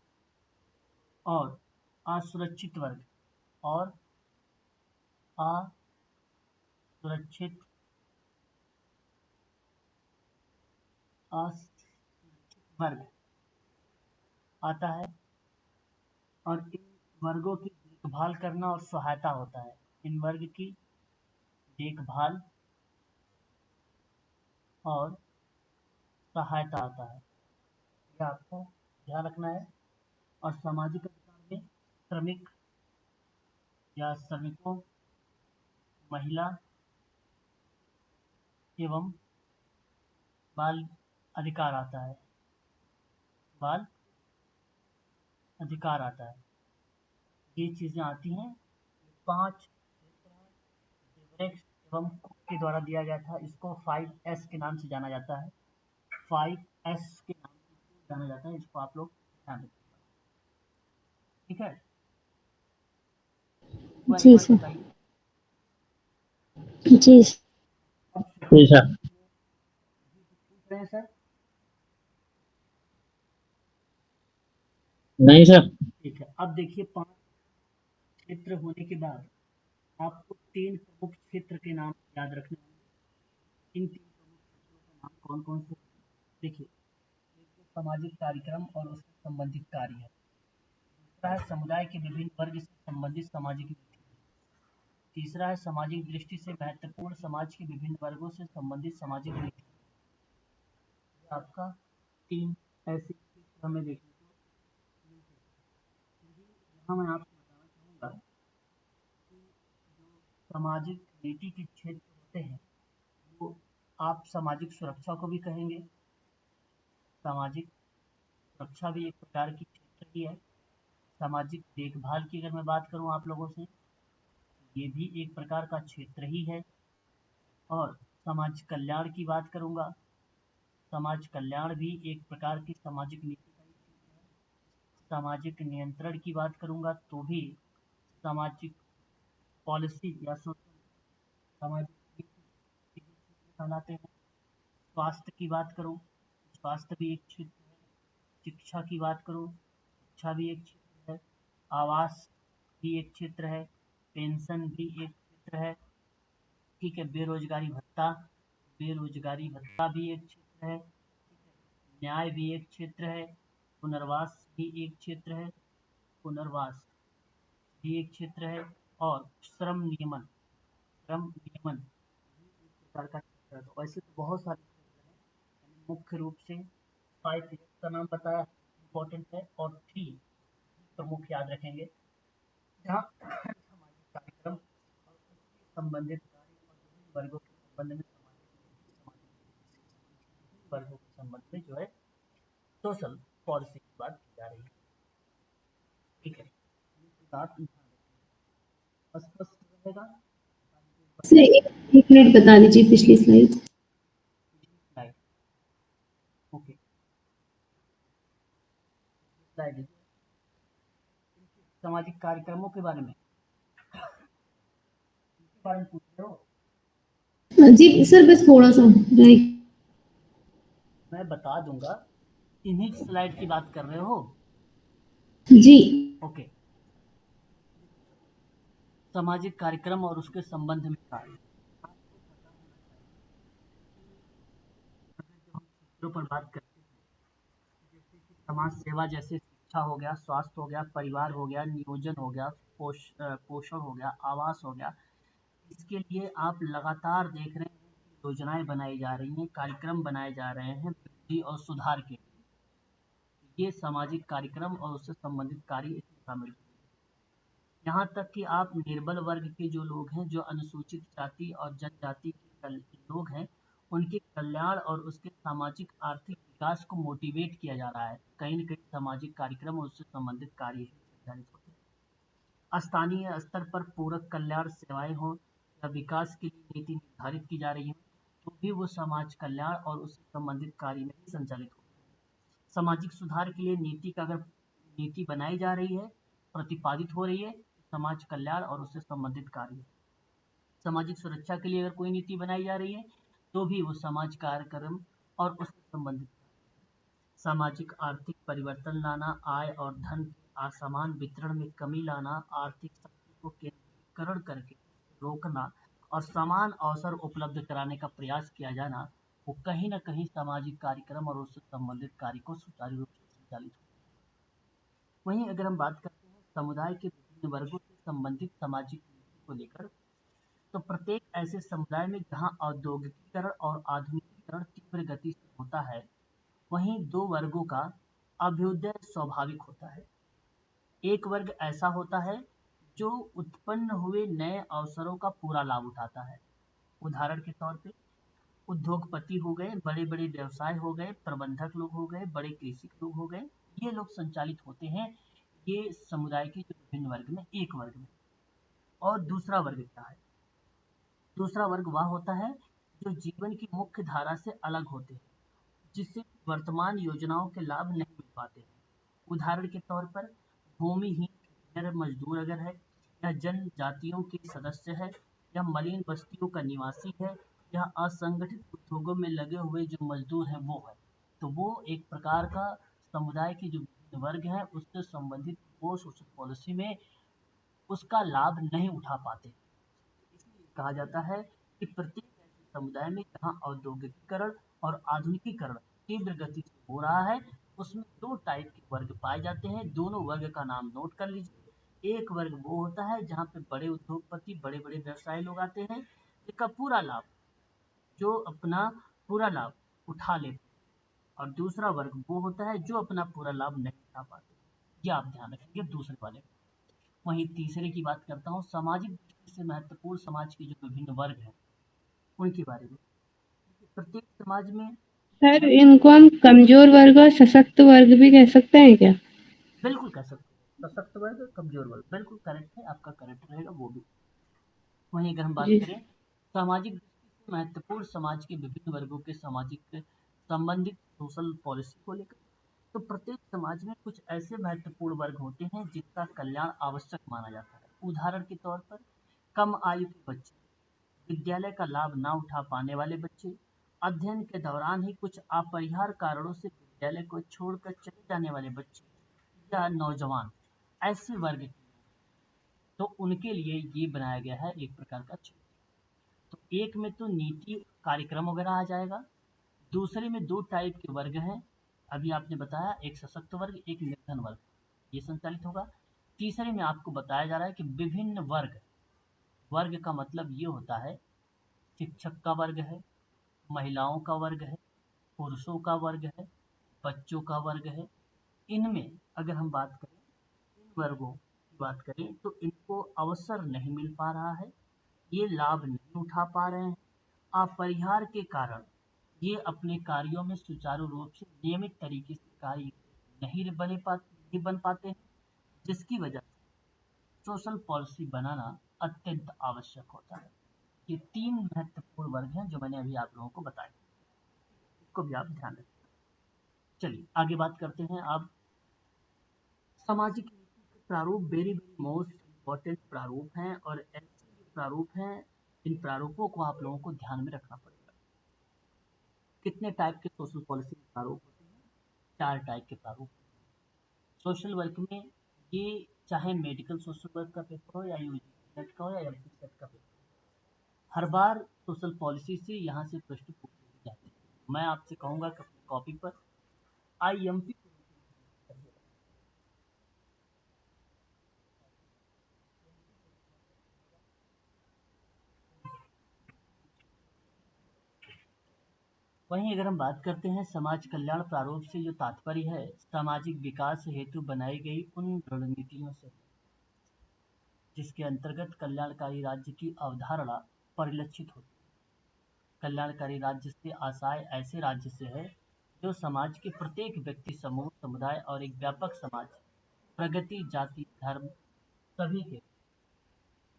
और असुरक्षित वर्ग और असुरक्षित वर्ग आता है और इन वर्गों की देखभाल करना और सहायता होता है। इन वर्ग की देखभाल और सहायता आता है, यह आपको ध्यान रखना है। और सामाजिक अधिकार में श्रमिक या श्रमिकों, महिला एवं बाल अधिकार आता है। बाल अधिकार आता है। ये चीजें आती हैं। 5 क्षेत्र हैं। डेवरेक्स एवं कुक के द्वारा दिया गया था। इसको 5S के नाम से जाना जाता है। 5S के नाम से जाना जाता है। इसको आप लोग ध्यान रखिएगा। ठीक है, जी सर। बताइए। जी सर। जी सर। पूछ रहे हैं सर? नहीं सर। ठीक है, अब देखिए 5 क्षेत्र होने के बाद आपको 3 प्रमुख क्षेत्र के नाम याद रखने होंगे। इन 3 प्रमुख क्षेत्रों के नाम कौन कौन से? देखिए, एक तो सामाजिक कार्यक्रम और उससे संबंधित कार्य है। दूसरा है समुदाय के विभिन्न वर्ग से संबंधित सामाजिक नीति। तीसरा है सामाजिक दृष्टि से महत्वपूर्ण समाज के विभिन्न वर्गों से संबंधित सामाजिक नीति। आपका 3 ऐसे क्षेत्र हमें देखने को मिल सकते हैं। यहाँ मैं आपको बताना चाहूँगा कि जो सामाजिक नीति के क्षेत्र होते हैं वो आप सामाजिक सुरक्षा को भी कहेंगे। सामाजिक सुरक्षा भी एक प्रकार की क्षेत्र ही है। सामाजिक देखभाल की अगर मैं बात करूं आप लोगों से, ये भी एक प्रकार का क्षेत्र ही है। और समाज कल्याण की बात करूंगा, समाज कल्याण भी एक प्रकार की सामाजिक नीति का ही क्षेत्र है। सामाजिक नियंत्रण की बात करूंगा तो भी सामाजिक पॉलिसी या सोशल सामाजिक नीति के भी क्षेत्र कहलाते हैं। स्वास्थ्य की बात करूं, स्वास्थ्य भी एक क्षेत्र है। शिक्षा की बात करूं, शिक्षा भी एक क्षेत्र है। आवास भी एक क्षेत्र है। पेंशन भी एक क्षेत्र है। ठीक है, बेरोजगारी भत्ता, बेरोजगारी भत्ता भी एक क्षेत्र है। ठीक है, न्याय भी एक क्षेत्र है। पुनर्वास भी एक क्षेत्र है। पुनर्वास भी एक क्षेत्र है। और श्रम नियमन, श्रम नियमन भी एक प्रकार का क्षेत्र है। तो वैसे तो बहुत सारे क्षेत्र हैं, मैंने मुख्य रूप से 5 का नाम बताया। इम्पोर्टेंट है, और 3 प्रमुख याद रखेंगे, जहाँ सामाजिक कार्यक्रम और उससे संबंधित कार्य और विभिन्न वर्गों के संबंध में सामाजिक वर्गों के संबंध में जो है सोशल पॉलिसी की बात की जा रही है। ठीक है, ये बात ध्यान रखिए, स्पष्ट रहेगा। सर एक मिनट बता दीजिए पिछली स्लाइड। स्लाइड, ओके, स्लाइड सामाजिक कार्यक्रमों के बारे में पूछ रहे हो। जी सर बस थोड़ा सा राइट। मैं बता दूंगा, इन्हीं स्लाइड की बात कर रहे हो। जी ओके, सामाजिक कार्यक्रम और उसके संबंध में कार्य आपको पता होना चाहिए। अगर जो हम क्षेत्रों पर बात करते हैं, जैसे कि समाज सेवा, जैसे शिक्षा हो गया, स्वास्थ्य हो गया, परिवार हो गया, नियोजन हो गया, पोषण हो गया, आवास हो गया, इसके लिए आप लगातार देख रहे हैं कि योजनाएं बनाई जा रही हैं, कार्यक्रम बनाए जा रहे हैं वृद्धि और सुधार के लिए। ये सामाजिक कार्यक्रम और उससे संबंधित कार्य इसमें शामिल हैं। यहाँ तक कि आप निर्बल वर्ग के जो लोग हैं, जो अनुसूचित जाति और जनजाति के लोग हैं, उनके कल्याण और उसके सामाजिक आर्थिक विकास को मोटिवेट किया जा रहा है। कहीं न कहीं सामाजिक कार्यक्रम और उससे संबंधित कार्य ही संचालित होते हैं। स्थानीय स्तर पर पूरक कल्याण सेवाएं हो या विकास के लिए नीति निर्धारित की जा रही हो, तो भी वो समाज कल्याण और उससे संबंधित कार्य में ही संचालित होते हैं। सामाजिक सुधार के लिए नीति का अगर नीति बनाई जा रही है, प्रतिपादित हो रही है, समाज कल्याण और उससे संबंधित कार्य। सामाजिक सुरक्षा के लिए अगर कोई नीति बनाई जा रही है, तो भी वो समाज कार्यक्रम और उससे संबंधित। सामाजिक आर्थिक परिवर्तन लाना, आय और धन के असमान वितरण में कमी लाना, आर्थिक शक्ति को केंद्रीकरण करके रोकना और समान अवसर उपलब्ध कराने का प्रयास किया जाना, वो कहीं न कहीं सामाजिक कार्यक्रम और उससे संबंधित कार्य को सुचारू रूप से संचालित होता है। वहीं अगर हम बात करते हैं समुदाय के विभिन्न वर्गों से संबंधित सामाजिक नीति को लेकर, तो प्रत्येक ऐसे समुदाय में जहां औद्योगिकीकरण और आधुनिकीकरण तीव्र गति से होता है, वहीं 2 वर्गों का अभ्युदय स्वाभाविक होता है। एक वर्ग ऐसा होता है जो उत्पन्न हुए नए अवसरों का पूरा लाभ उठाता है। उदाहरण के तौर पे उद्योगपति हो गए, बड़े-बड़े व्यवसाय हो गए, प्रबंधक लोग हो गए, बड़े कृषि लोग हो गए, ये लोग संचालित होते हैं ये समुदाय के जो विभिन्न वर्ग में, एक वर्ग में। और दूसरा वर्ग क्या है? दूसरा वर्ग वह होता है जो जीवन की मुख्य धारा से अलग होते हैं, जिससे वर्तमान योजनाओं के लाभ नहीं मिल पाते हैं। उदाहरण के तौर पर भूमिहीन खेतिहर मजदूर अगर है, या जनजातियों के सदस्य है, या मलिन बस्तियों का निवासी है, या असंगठित उद्योगों में लगे हुए जो मजदूर हैं वो है, तो वो एक प्रकार का समुदाय के जो विभिन्न वर्ग हैं उससे संबंधित वो सोशल पॉलिसी में उसका लाभ नहीं उठा पाते। इसलिए कहा जाता है कि प्रत्येक ऐसे समुदाय में जहाँ औद्योगिकीकरण और आधुनिकीकरण तीव्र गति से हो रहा है, उसमें 2 टाइप के वर्ग पाए जाते हैं। दोनों वर्ग का नाम नोट कर लीजिए। एक वर्ग वो होता है जहाँ पे बड़े उद्योगपति, बड़े-बड़े व्यवसायी लोग आते हैं, जिसका पूरा लाभ, जो अपना पूरा लाभ उठा लेते हैं। और दूसरा वर्ग वो होता है जो अपना पूरा लाभ नहीं उठा पाते। ये आप ध्यान रखेंगे दूसरे वाले। वहीं तीसरे की बात करता हूँ, सामाजिक दृष्टि से महत्वपूर्ण समाज के जो विभिन्न वर्ग हैं उनके बारे में। प्रत्येक समाज में सर इनको हम कमजोर वर्ग और सशक्त वर्ग भी कह सकते हैं क्या? बिल्कुल कह सकते हैं, सशक्त वर्ग, कमजोर वर्ग, बिल्कुल करेक्ट है, आपका करेक्ट रहेगा वो भी। वहीं अगर हम बात जी करें सामाजिक दृष्टि से महत्वपूर्ण समाज के विभिन्न वर्गों के सामाजिक संबंधित सोशल पॉलिसी को लेकर, तो प्रत्येक समाज में कुछ ऐसे महत्वपूर्ण वर्ग होते हैं जिनका कल्याण आवश्यक माना जाता है। उदाहरण के तौर पर कम आयु के बच्चे, विद्यालय का लाभ ना उठा पाने वाले बच्चे, अध्ययन के दौरान ही कुछ अपरिहार्य कारणों से विद्यालय को छोड़कर चले जाने वाले बच्चे, या नौजवान, ऐसे वर्ग के लोग, तो उनके लिए ये बनाया गया है एक प्रकार का क्षेत्र। तो एक में तो नीति कार्यक्रम वगैरह आ जाएगा, दूसरे में 2 टाइप के वर्ग हैं। अभी आपने बताया, एक सशक्त वर्ग, एक निर्धन वर्ग, ये संचालित होगा। तीसरे में आपको बताया जा रहा है कि विभिन्न वर्ग, वर्ग का मतलब ये होता है शिक्षक का वर्ग है, महिलाओं का वर्ग है, पुरुषों का वर्ग है, बच्चों का वर्ग है, इनमें अगर हम बात करें, इन वर्गों की बात करें तो इनको अवसर नहीं मिल पा रहा है, ये लाभ नहीं उठा पा रहे हैं। अपरिहार के कारण ये अपने कार्यों में सुचारू रूप से नियमित तरीके से कार्य नहीं बन पाते हैं, जिसकी वजह से सोशल पॉलिसी बनाना अत्यंत आवश्यक होता है। ये 3 महत्वपूर्ण वर्ग हैं जो मैंने अभी आप लोगों को बताए, इसको भी आप ध्यान रखें। चलिए आगे बात करते हैं। अब सामाजिक नीति के प्रारूप वेरी वेरी मोस्ट इम्पोर्टेंट प्रारूप हैं, और ऐसे ये प्रारूप हैं, इन प्रारूपों को आप लोगों को ध्यान में रखना पड़ेगा। कितने टाइप के सोशल पॉलिसी प्रारूप होते हैं? 4 टाइप के प्रारूप। सोशल वर्क में ये चाहे मेडिकल सोशल वर्क का पेपर हो या यूजी सेट का हो या एमपी सेट का पेपर, हर बार सोशल पॉलिसी से यहाँ से प्रश्न पूछे जाते हैं। मैं आपसे कहूँगा कि अपनी कॉपी पर आईएमपी वहीं अगर हम बात करते हैं समाज कल्याण प्रारूप से, जो तात्पर्य है सामाजिक विकास हेतु बनाई गई उन रणनीतियों से जिसके अंतर्गत कल्याणकारी राज्य की अवधारणा परिलक्षित होती है। कल्याणकारी राज्य से आशय ऐसे राज्य से है जो समाज के प्रत्येक व्यक्ति, समूह, समुदाय और एक व्यापक समाज प्रगति, जाति, धर्म सभी के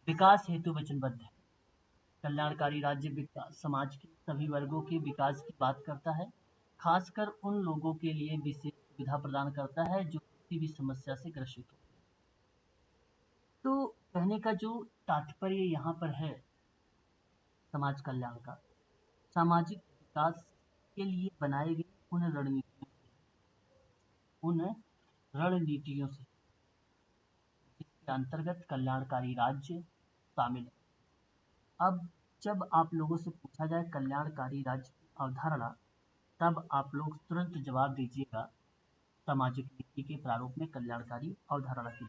विकास हेतु वचनबद्ध है। कल्याणकारी राज्य विकास समाज के सभी वर्गों के विकास की बात करता है, खासकर उन लोगों के लिए विशेष सुविधा प्रदान करता है जो किसी भी समस्या से ग्रसित हो। तो कहने का जो तात्पर्य यहाँ पर है समाज कल्याण का, सामाजिक विकास के लिए बनाए गए उन रणनीतियों से जिसके अंतर्गत कल्याणकारी राज्य शामिल है। अब जब आप लोगों से पूछा जाए कल्याणकारी राज्य की अवधारणा, तब आप लोग तुरंत जवाब दीजिएगा सामाजिक नीति के प्रारूप में कल्याणकारी अवधारणा की।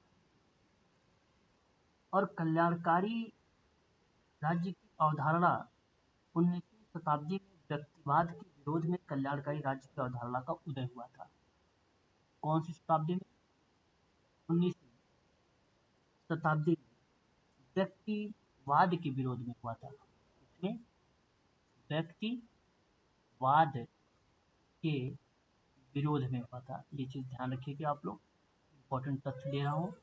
और कल्याणकारी राज्य की अवधारणा 19वीं शताब्दी में व्यक्तिवाद के विरोध में कल्याणकारी राज्य की अवधारणा का उदय हुआ था। कौन सी शताब्दी में? 19वीं शताब्दी में व्यक्तिवाद के विरोध में हुआ था। इसमें व्यक्तिवाद के विरोध में हुआ था। ये चीज ध्यान रखिएगा आप लोग, इंपॉर्टेंट तथ्य दे रहा हूँ।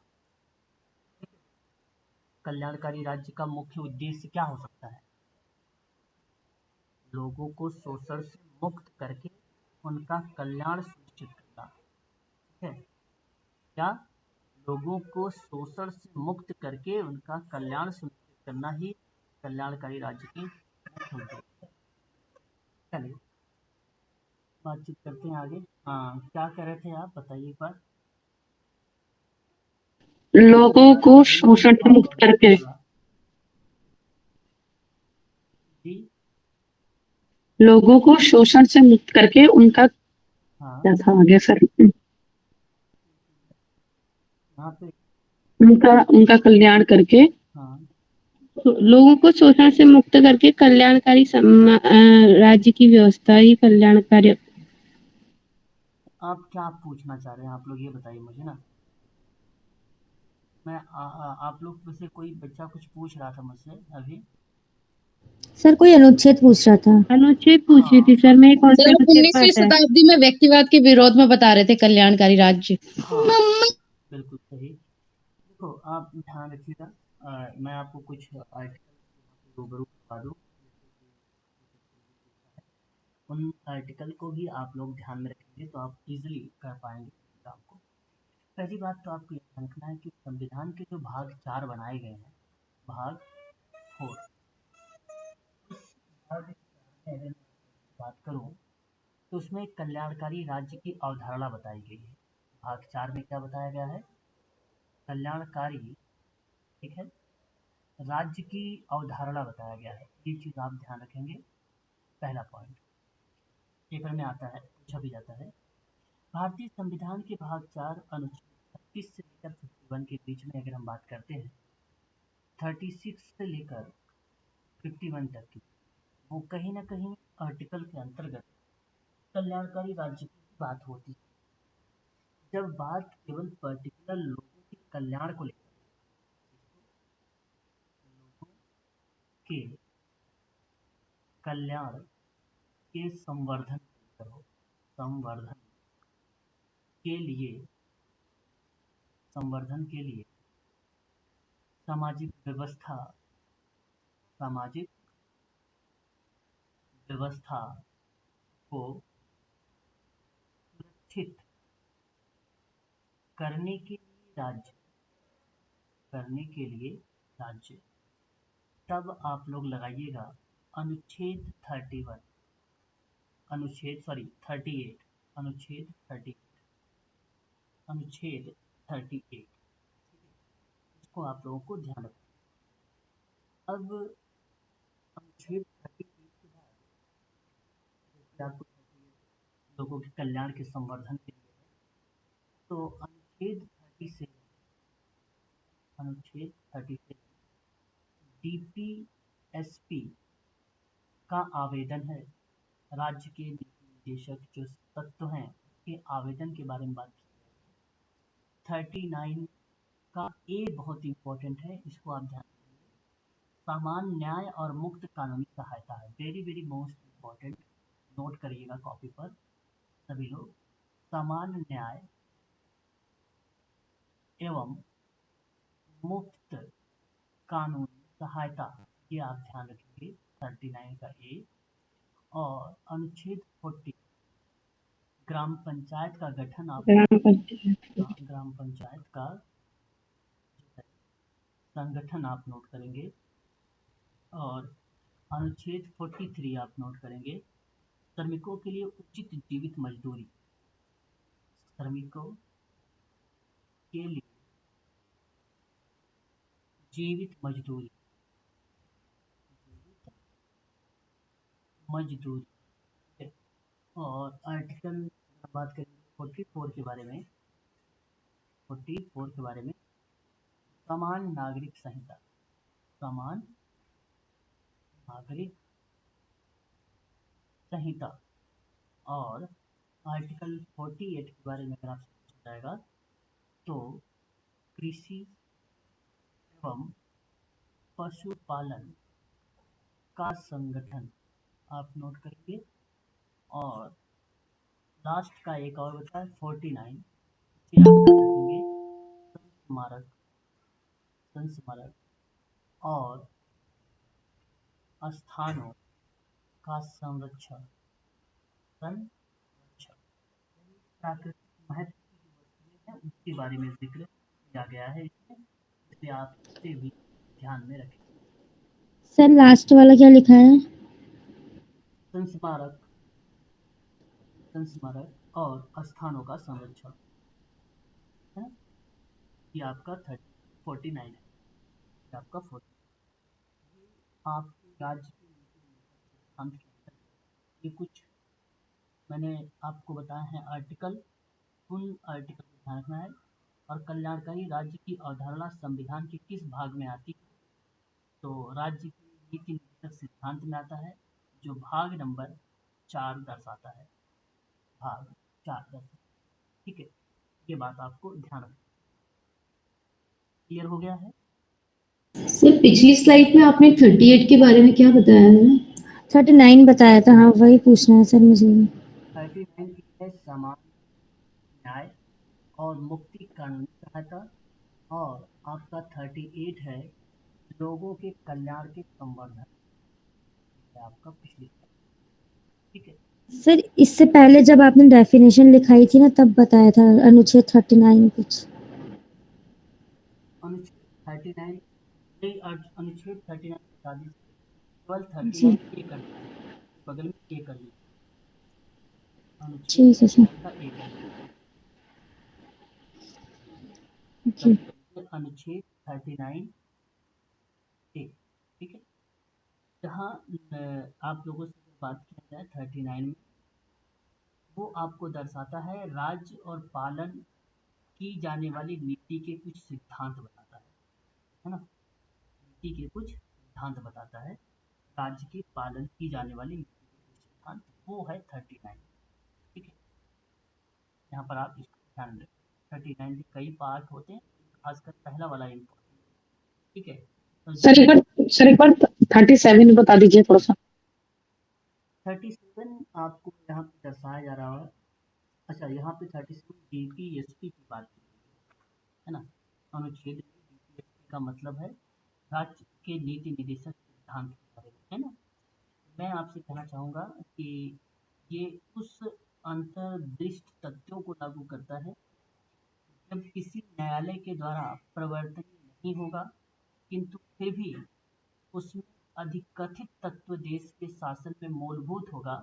कल्याणकारी राज्य का मुख्य उद्देश्य क्या हो सकता है? लोगों को शोषण से मुक्त करके उनका कल्याण सुनिश्चित करना। ठीक है क्या? लोगों को शोषण से मुक्त करके उनका कल्याण सुनिश्चित करना ही कल्याणकारी राज्य की मुख्य उद्देश्य है। चलिए बातचीत करते हैं आगे। हाँ, क्या कह रहे थे आप, बताइए एक बार। लोगों को शोषण से मुक्त करके जी लोगों को शोषण से मुक्त करके उनका हाँ, क्या था आगे सर? यहाँ पे उनका कल्याण करके हाँ, लोगों को शोषण से मुक्त करके कल्याणकारी राज्य की व्यवस्था ही कल्याणकारी। आप क्या पूछना चाह रहे हैं, आप लोग ये बताइए मुझे ना। आप लोग में से कोई बच्चा कुछ पूछ रहा था मुझसे अभी। सर कोई अनुच्छेद पूछ रहा था। अनुच्छेद पूछी थी सर, मैं कौन से सर अनुच्छेद 19वीं पर है? शताब्दी में व्यक्तिवाद के विरोध में बता रहे थे कल्याणकारी राज्य। हाँ बिल्कुल सही। देखो आप ध्यान रखिएगा, मैं आपको कुछ आर्टिकल रूबरू करवा दूँ, उन आर्टिकल को भी आप लोग ध्यान में रखेंगे तो आप इजीली कर पाएंगे काम को। पहली बात तो आपको ध्यान रखना है कि संविधान के जो भाग 4 बनाए गए हैं, भाग 4, भाग 4 में अगर मैं बात करूँ तो उसमें कल्याणकारी राज्य की अवधारणा बताई गई है। भाग 4 में क्या बताया गया है? कल्याणकारी, ठीक है, राज्य की अवधारणा बताया गया है। ये चीज़ आप ध्यान रखेंगे। पहला पॉइंट पेपर में आता है, पूछा भी जाता है। भारतीय संविधान के भाग 4 अनुच्छेद 36 से लेकर 51 के बीच में अगर हम बात करते हैं, 36 से लेकर 51 तक की, वो कहीं ना कहीं आर्टिकल के अंतर्गत कल्याणकारी राज्य की बात होती है। जब बात केवल पर्टिकुलर लोगों के कल्याण को लेकर लोगों के कल्याण के संवर्धन की लेकर हो, संवर्धन के लिए संवर्धन के लिए सामाजिक व्यवस्था को सुरक्षित करने के लिए राज्य तब आप लोग लगाइएगा अनुच्छेद 38 अनुच्छेद 38 इसको आप लोगों को ध्यान रखना। अब अनुच्छेद 38 के बाद जैसे आपको 38 लोगों के कल्याण के संवर्धन के लिए है, तो अनुच्छेद 37 डीपीएसपी का आवेदन है। राज्य के नीति निर्देशक जो तत्व हैं के आवेदन के बारे में बात की है। 39 का ए बहुत इंपॉर्टेंट है, इसको आप ध्यान रखिए। समान न्याय और मुक्त कानूनी सहायता है, very very most important, note करिएगा कॉपी पर सभी लोग। समान न्याय एवं मुफ्त कानूनी सहायता, ये आप ध्यान रखेंगे 39 का ए। और अनुच्छेद 40 ग्राम पंचायत का गठन आप ग्राम पंचायत का संगठन आप नोट करेंगे। और अनुच्छेद 43 आप नोट करेंगे, श्रमिकों के लिए उचित जीवित मजदूरी, श्रमिकों के लिए जीवित मजदूरी और आर्टिकल बात करेंगे 44 के बारे में, 44 के बारे में समान नागरिक संहिता, समान नागरिक संहिता। और आर्टिकल 48 के बारे में अगर आपसे पूछा जाएगा तो कृषि एवं पशुपालन का संगठन आप नोट करेंगे। और लास्ट का एक और बचा है 49, इसे आप याद रखेंगे, संस्मारक और स्थानों का संरक्षण, प्राकृतिक महत्व की जो वस्तुएं हैं उसके बारे में जिक्र किया गया है इसमें, इसे आप इसे भी ध्यान में रखें। सर लास्ट वाला क्या लिखा है? संस्मारक और स्थानों का संरक्षण है, ये आपका 49 है, ये आपका 40। ये आपके राज्य के नीति सिद्धांत के अंतर्गत ये कुछ मैंने आपको बताया है आर्टिकल, उन आर्टिकल को ध्यान रखना है। और कल्याणकारी राज्य की अवधारणा संविधान के किस भाग में आती है? तो राज्य की नीति निर्देशक सिद्धांत में आता है, जो भाग नंबर 4 दर्शाता है, भाग 4 दर्शाता है। ठीक है, ये बात आपको ध्यान रखना। क्लियर हो गया है? सर पिछली स्लाइड में आपने 38 के बारे में क्या बताया है? 39 बताया था, हाँ वही पूछना है सर मुझे भी। 39 की है समान न्याय और मुक्ति कानूनी सहायता। और आपका 38 है लोगों के कल्याण के संवर्धन, आपका पिछली स्लाइड। ठीक है सर इससे पहले जब आपने डेफिनेशन लिखाई थी ना तब बताया था अनुच्छेद 39 कुछ। अनुच्छेद 39 अनुच्छेद 39 बता दीजिए, केवल 39 ए कर दीजिए, बगल में ए कर लीजिए, ठीक है सर। का ए कर जी। लीजिए, अनुच्छेद 39 ए। ठीक है, जहाँ आप लोगों से बात किया जाए 39 में, वो आपको दर्शाता है राज्य और पालन की जाने वाली नीति के कुछ सिद्धांत बताता है ना, नीति के कुछ सिद्धांत बताता है, राज्य के पालन की जाने वाली नीति के कुछ सिद्धांत, वो है 39। ठीक है, यहाँ पर आप इसको ध्यान रखें। 39 के कई पार्ट होते हैं, खासकर पहला वाला इम्पोर्टेंट। ठीक है, तो सर एक बार 37 बता दीजिए थोड़ा सा। 37 आपको यहाँ पे दर्शाया जा रहा है। अच्छा, यहाँ पे 37 डीपीएसपी की बात की है ना। अनुच्छेद में डीपीएसपी का मतलब है राज्य के नीति निदेशक सिद्धांत के बारे में, है ना। मैं आपसे कहना चाहूँगा कि ये उस अंतर्दृष्ट तथ्यों को लागू करता है जब किसी न्यायालय के द्वारा प्रवर्तन नहीं होगा, किंतु फिर भी उसमें अधिकथित तत्व देश के शासन में मूलभूत होगा।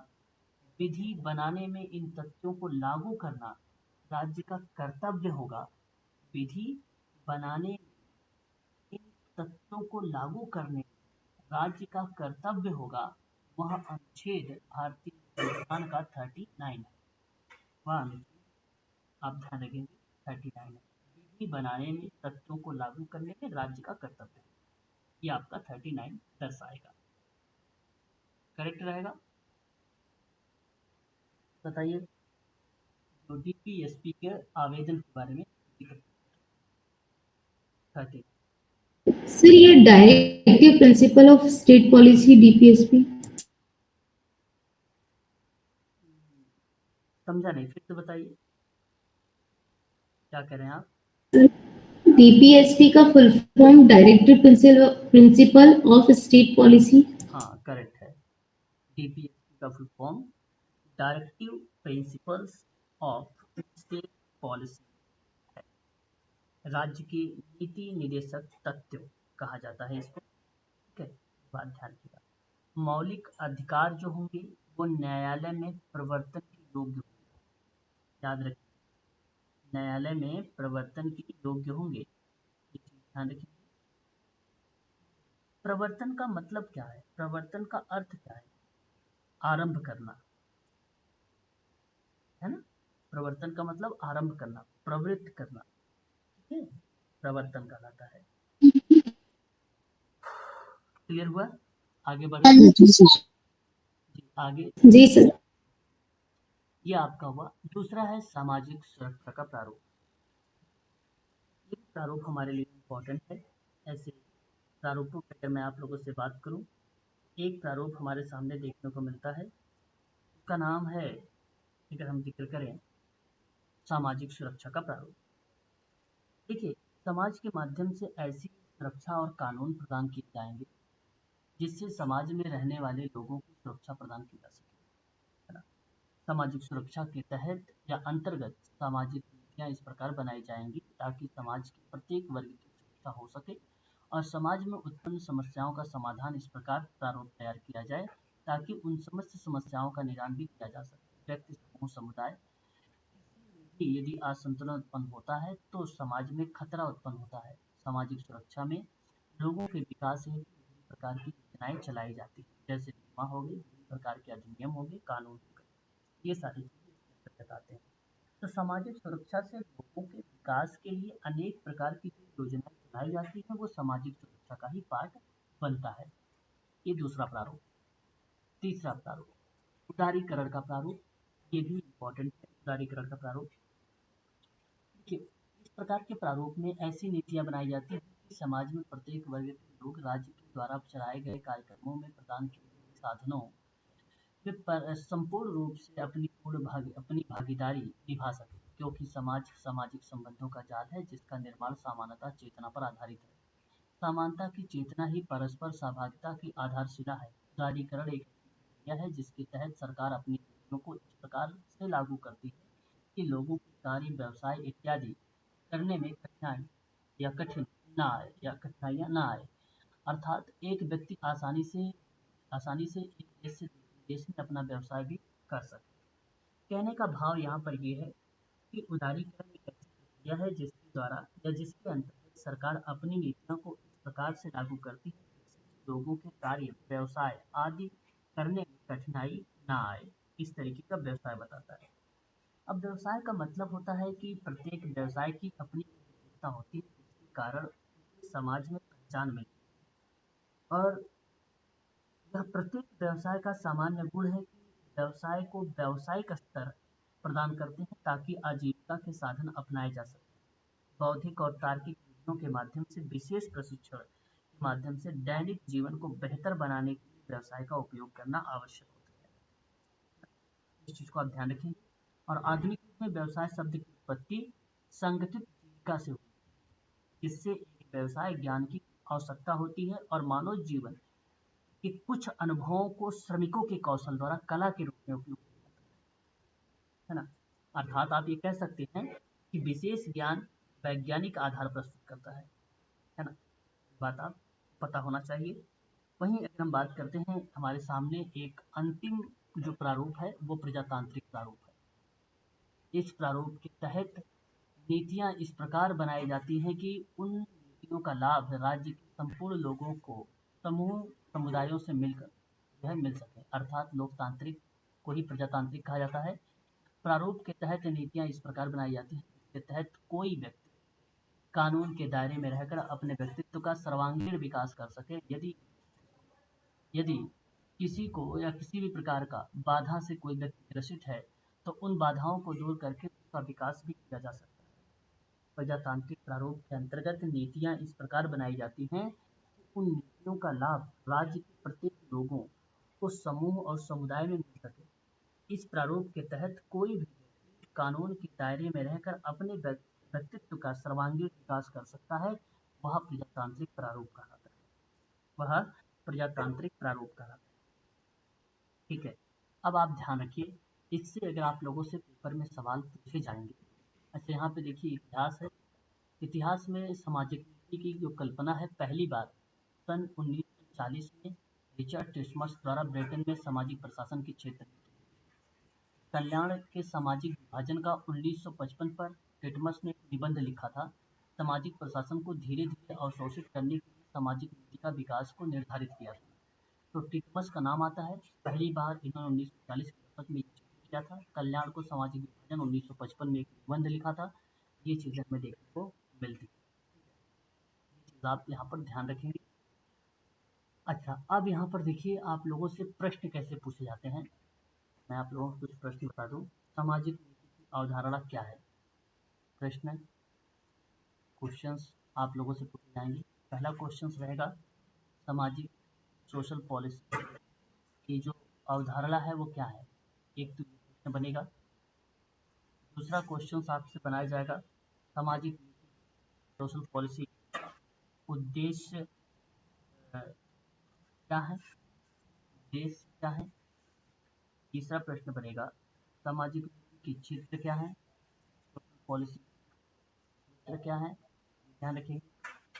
विधि बनाने में इन तथ्यों को लागू करना राज्य का कर्तव्य होगा। विधि बनाने में इन तथ्यों को लागू करने राज्य का कर्तव्य होगा। वह अनुच्छेद भारतीय संविधान का 39 है। वह अनुच्छेद आप ध्यान रखेंगे 39 है। विधि बनाने में तथ्यों को लागू करने में राज्य का कर्तव्य है। ये आपका 39 दर्शाएगा। करेक्ट रहेगा। बताइए जो डीपीएसपी के आवेदन के बारे में 30। सर ये directive principle of state policy DPSP समझा नहीं, फिर से बताइए क्या कह रहे हैं आप। डीपीएसपी का full form directive principle of state policy. हाँ करेक्ट है। डीपीएसपी का full form directive principles of state policy है। राज्य की नीति निदेशक तथ्य कहा जाता है इसको। ठीक है, बात ध्यान रखिएगा। मौलिक अधिकार जो होंगे वो न्यायालय में प्रवर्तन के योग्य होंगे। याद रखिए, न्यायालय में प्रवर्तन के योग्य होंगे, ये चीज ध्यान रखिए। प्रवर्तन का मतलब क्या है, प्रवर्तन का अर्थ क्या है, आरंभ करना, है ना। प्रवर्तन का मतलब आरंभ करना, प्रवृत्त करना, ठीक है, प्रवर्तन कहलाता है। क्लियर हुआ। आगे बढ़े जी, आगे जी सर। ये आपका हुआ। दूसरा है सामाजिक सुरक्षा का प्रारूप। ये प्रारूप हमारे लिए इम्पोर्टेंट है। ऐसे प्रारूपों की अगर मैं आप लोगों से बात करूं, एक प्रारूप हमारे सामने देखने को मिलता है, उसका नाम है, अगर हम जिक्र करें, सामाजिक सुरक्षा का प्रारूप। देखिए, समाज के माध्यम से ऐसी सुरक्षा और कानून प्रदान किए जाएंगे जिससे समाज में रहने वाले लोगों को सुरक्षा प्रदान की जा सके, है ना। सामाजिक सुरक्षा के तहत या अंतर्गत सामाजिक नीतियाँ इस प्रकार बनाई जाएंगी ताकि समाज के प्रत्येक वर्ग की सुरक्षा हो सके और समाज में उत्पन्न समस्याओं का समाधान इस प्रकार प्रारूप तैयार किया जाए ताकि उन समस्त समस्याओं का निदान भी किया जा सके। व्यक्ति, समूह, समुदाय कि यदि असंतुलन उत्पन्न होता है तो समाज में खतरा उत्पन्न होता है। सामाजिक सुरक्षा में लोगों के विकास हेतु विभिन्न प्रकार की योजनाएं चलाई जाती हैं, जैसे बीमा हो गई, विभिन्न प्रकार के अधिनियम हो गए, कानून हो गए, ये सारी चीजें इसके अंतर्गत आते हैं। तो सामाजिक सुरक्षा से लोगों के विकास के लिए अनेक प्रकार की जो योजनाएं चलाई जाती हैं वो सामाजिक सुरक्षा का ही पार्ट बनता है। ये दूसरा प्रारूप। तीसरा प्रारूप उदारीकरण का प्रारूप, ये भी इम्पोर्टेंट है। उदारीकरण का प्रारूप देखिए, इस प्रकार के प्रारूप में ऐसी नीतियां बनाई जाती हैं कि समाज में प्रत्येक वर्ग के लोग राज्य के द्वारा चलाए गए कार्यक्रमों में प्रदान किए गए साधनों में संपूर्ण रूप से अपनी भागीदारी निभा सके, क्योंकि समाज सामाजिक संबंधों का जाल है जिसका निर्माण समानता चेतना पर आधारित है। समानता की चेतना ही परस्पर सहभागिता की आधारशिला है। उदारीकरण एक प्रक्रिया है जिसके तहत सरकार अपनी नीतियों को इस प्रकार से लागू करती है कि लोगों को कार्य, व्यवसाय इत्यादि करने में कठिनाइयाँ ना आए। अर्थात एक व्यक्ति आसानी से एक देश से दूसरे देश में अपना व्यवसाय भी कर सके। कहने का भाव यहाँ पर ये है कि उदारीकरण एक ऐसी प्रक्रिया है जिसके द्वारा या जिसके अंतर्गत सरकार अपनी नीतियों को इस प्रकार से लागू करती है जिससे लोगों के कार्य, व्यवसाय आदि करने में कठिनाई ना आए। इस तरीके का व्यवसाय बताता है। अब व्यवसाय का मतलब होता है कि प्रत्येक व्यवसाय की अपनी विशेषता होती है जिसके कारण उसे समाज में पहचान मिलती है। और यह प्रत्येक व्यवसाय का सामान्य गुण है कि व्यवसाय को व्यावसायिक स्तर प्रदान करते हैं ताकि आजीविका के साधन अपनाए जा सके। बौद्धिक और तार्किक विधियों के माध्यम से विशेष प्रशिक्षण के माध्यम से दैनिक जीवन को बेहतर बनाने के लिए व्यवसाय का उपयोग करना आवश्यक होता है। इस चीज को आप ध्यान रखेंगे। और आधुनिक युग में व्यवसाय शब्द की उत्पत्ति संगठित जीविका से हुई, जिससे एक व्यवसाय ज्ञान की आवश्यकता होती है और मानव जीवन के कुछ अनुभवों को श्रमिकों के कौशल द्वारा कला के रूप में उपयोग किया जाता है ना। अर्थात आप ये कह सकते हैं कि विशेष ज्ञान वैज्ञानिक आधार प्रस्तुत करता है ना। बात आप पता होना चाहिए। वहीं अगर हम बात करते हैं, हमारे सामने एक अंतिम जो प्रारूप है वो प्रजातांत्रिक प्रारूप है। इस प्रारूप के तहत नीतियां इस प्रकार बनाई जाती हैं कि उन नीतियों का लाभ राज्य के संपूर्ण लोगों को समूह समुदायों से मिलकर जो है मिल सके। अर्थात लोकतांत्रिक को ही प्रजातांत्रिक कहा जाता है। प्रारूप के तहत नीतियां इस प्रकार बनाई जाती हैं जिसके तहत कोई व्यक्ति कानून के दायरे में रहकर अपने व्यक्तित्व का सर्वांगीण विकास कर सके। यदि किसी को या किसी भी प्रकार का बाधा से कोई व्यक्ति ग्रसित है तो उन बाधाओं को दूर करके उसका विकास भी किया जा सकता है। प्रजातांत्रिक प्रारूप के अंतर्गत नीतियां इस प्रकार बनाई जाती हैं कि उन नीतियों का लाभ राज्य के प्रत्येक लोगों को समूह और समुदाय में मिल सके। इस प्रारूप के तहत कोई भी व्यक्ति कानून के दायरे में रहकर अपने व्यक्तित्व का सर्वांगीण विकास कर सकता है। वह प्रजातांत्रिक प्रारूप कहलाता है। वह प्रजातांत्रिक प्रारूप कहलाता है। ठीक है, अब आप ध्यान रखिए, इससे अगर आप लोगों से पेपर में सवाल पूछे जाएंगे। अच्छा, यहाँ पे देखिए इतिहास है। इतिहास में सामाजिक नीति की जो कल्पना है पहली बार सन 1940 में रिचर्ड टिस्मस द्वारा ब्रिटेन में सामाजिक प्रशासन के क्षेत्र में कल्याण के सामाजिक विभाजन का 1955 पर टिटमस ने एक निबंध लिखा था। सामाजिक प्रशासन को धीरे धीरे अवशोषित करने के लिए सामाजिक नीति का विकास को निर्धारित किया था। तो टिटमस का नाम आता है। पहली बार इन्होंने 1940 के दशक में किया था। कल्याण को सामाजिक विभाजन 1955 में एक निबंध लिखा था। ये चीजें हमें देखने को मिलती है। ये चीज आप यहाँ पर ध्यान रखेंगे। अच्छा, अब यहाँ पर देखिए आप लोगों से प्रश्न कैसे पूछे जाते हैं। मैं आप लोगों को कुछ प्रश्न बता दूं। सामाजिक नीति की अवधारणा क्या है? प्रश्न क्वेश्चंस आप लोगों से पूछे जाएंगे। पहला क्वेश्चन रहेगा सामाजिक सोशल पॉलिसी की जो अवधारणा है वो क्या है। एक तो ये प्रश्न बनेगा। दूसरा क्वेश्चन आपसे बनाया जाएगा सामाजिक नीति सोशल पॉलिसी उद्देश्य क्या है, उद्देश्य क्या है। तीसरा प्रश्न बनेगा सामाजिक नीति की क्षेत्र क्या है, सोशल पॉलिसी क्षेत्र क्या है, ध्यान रखिए।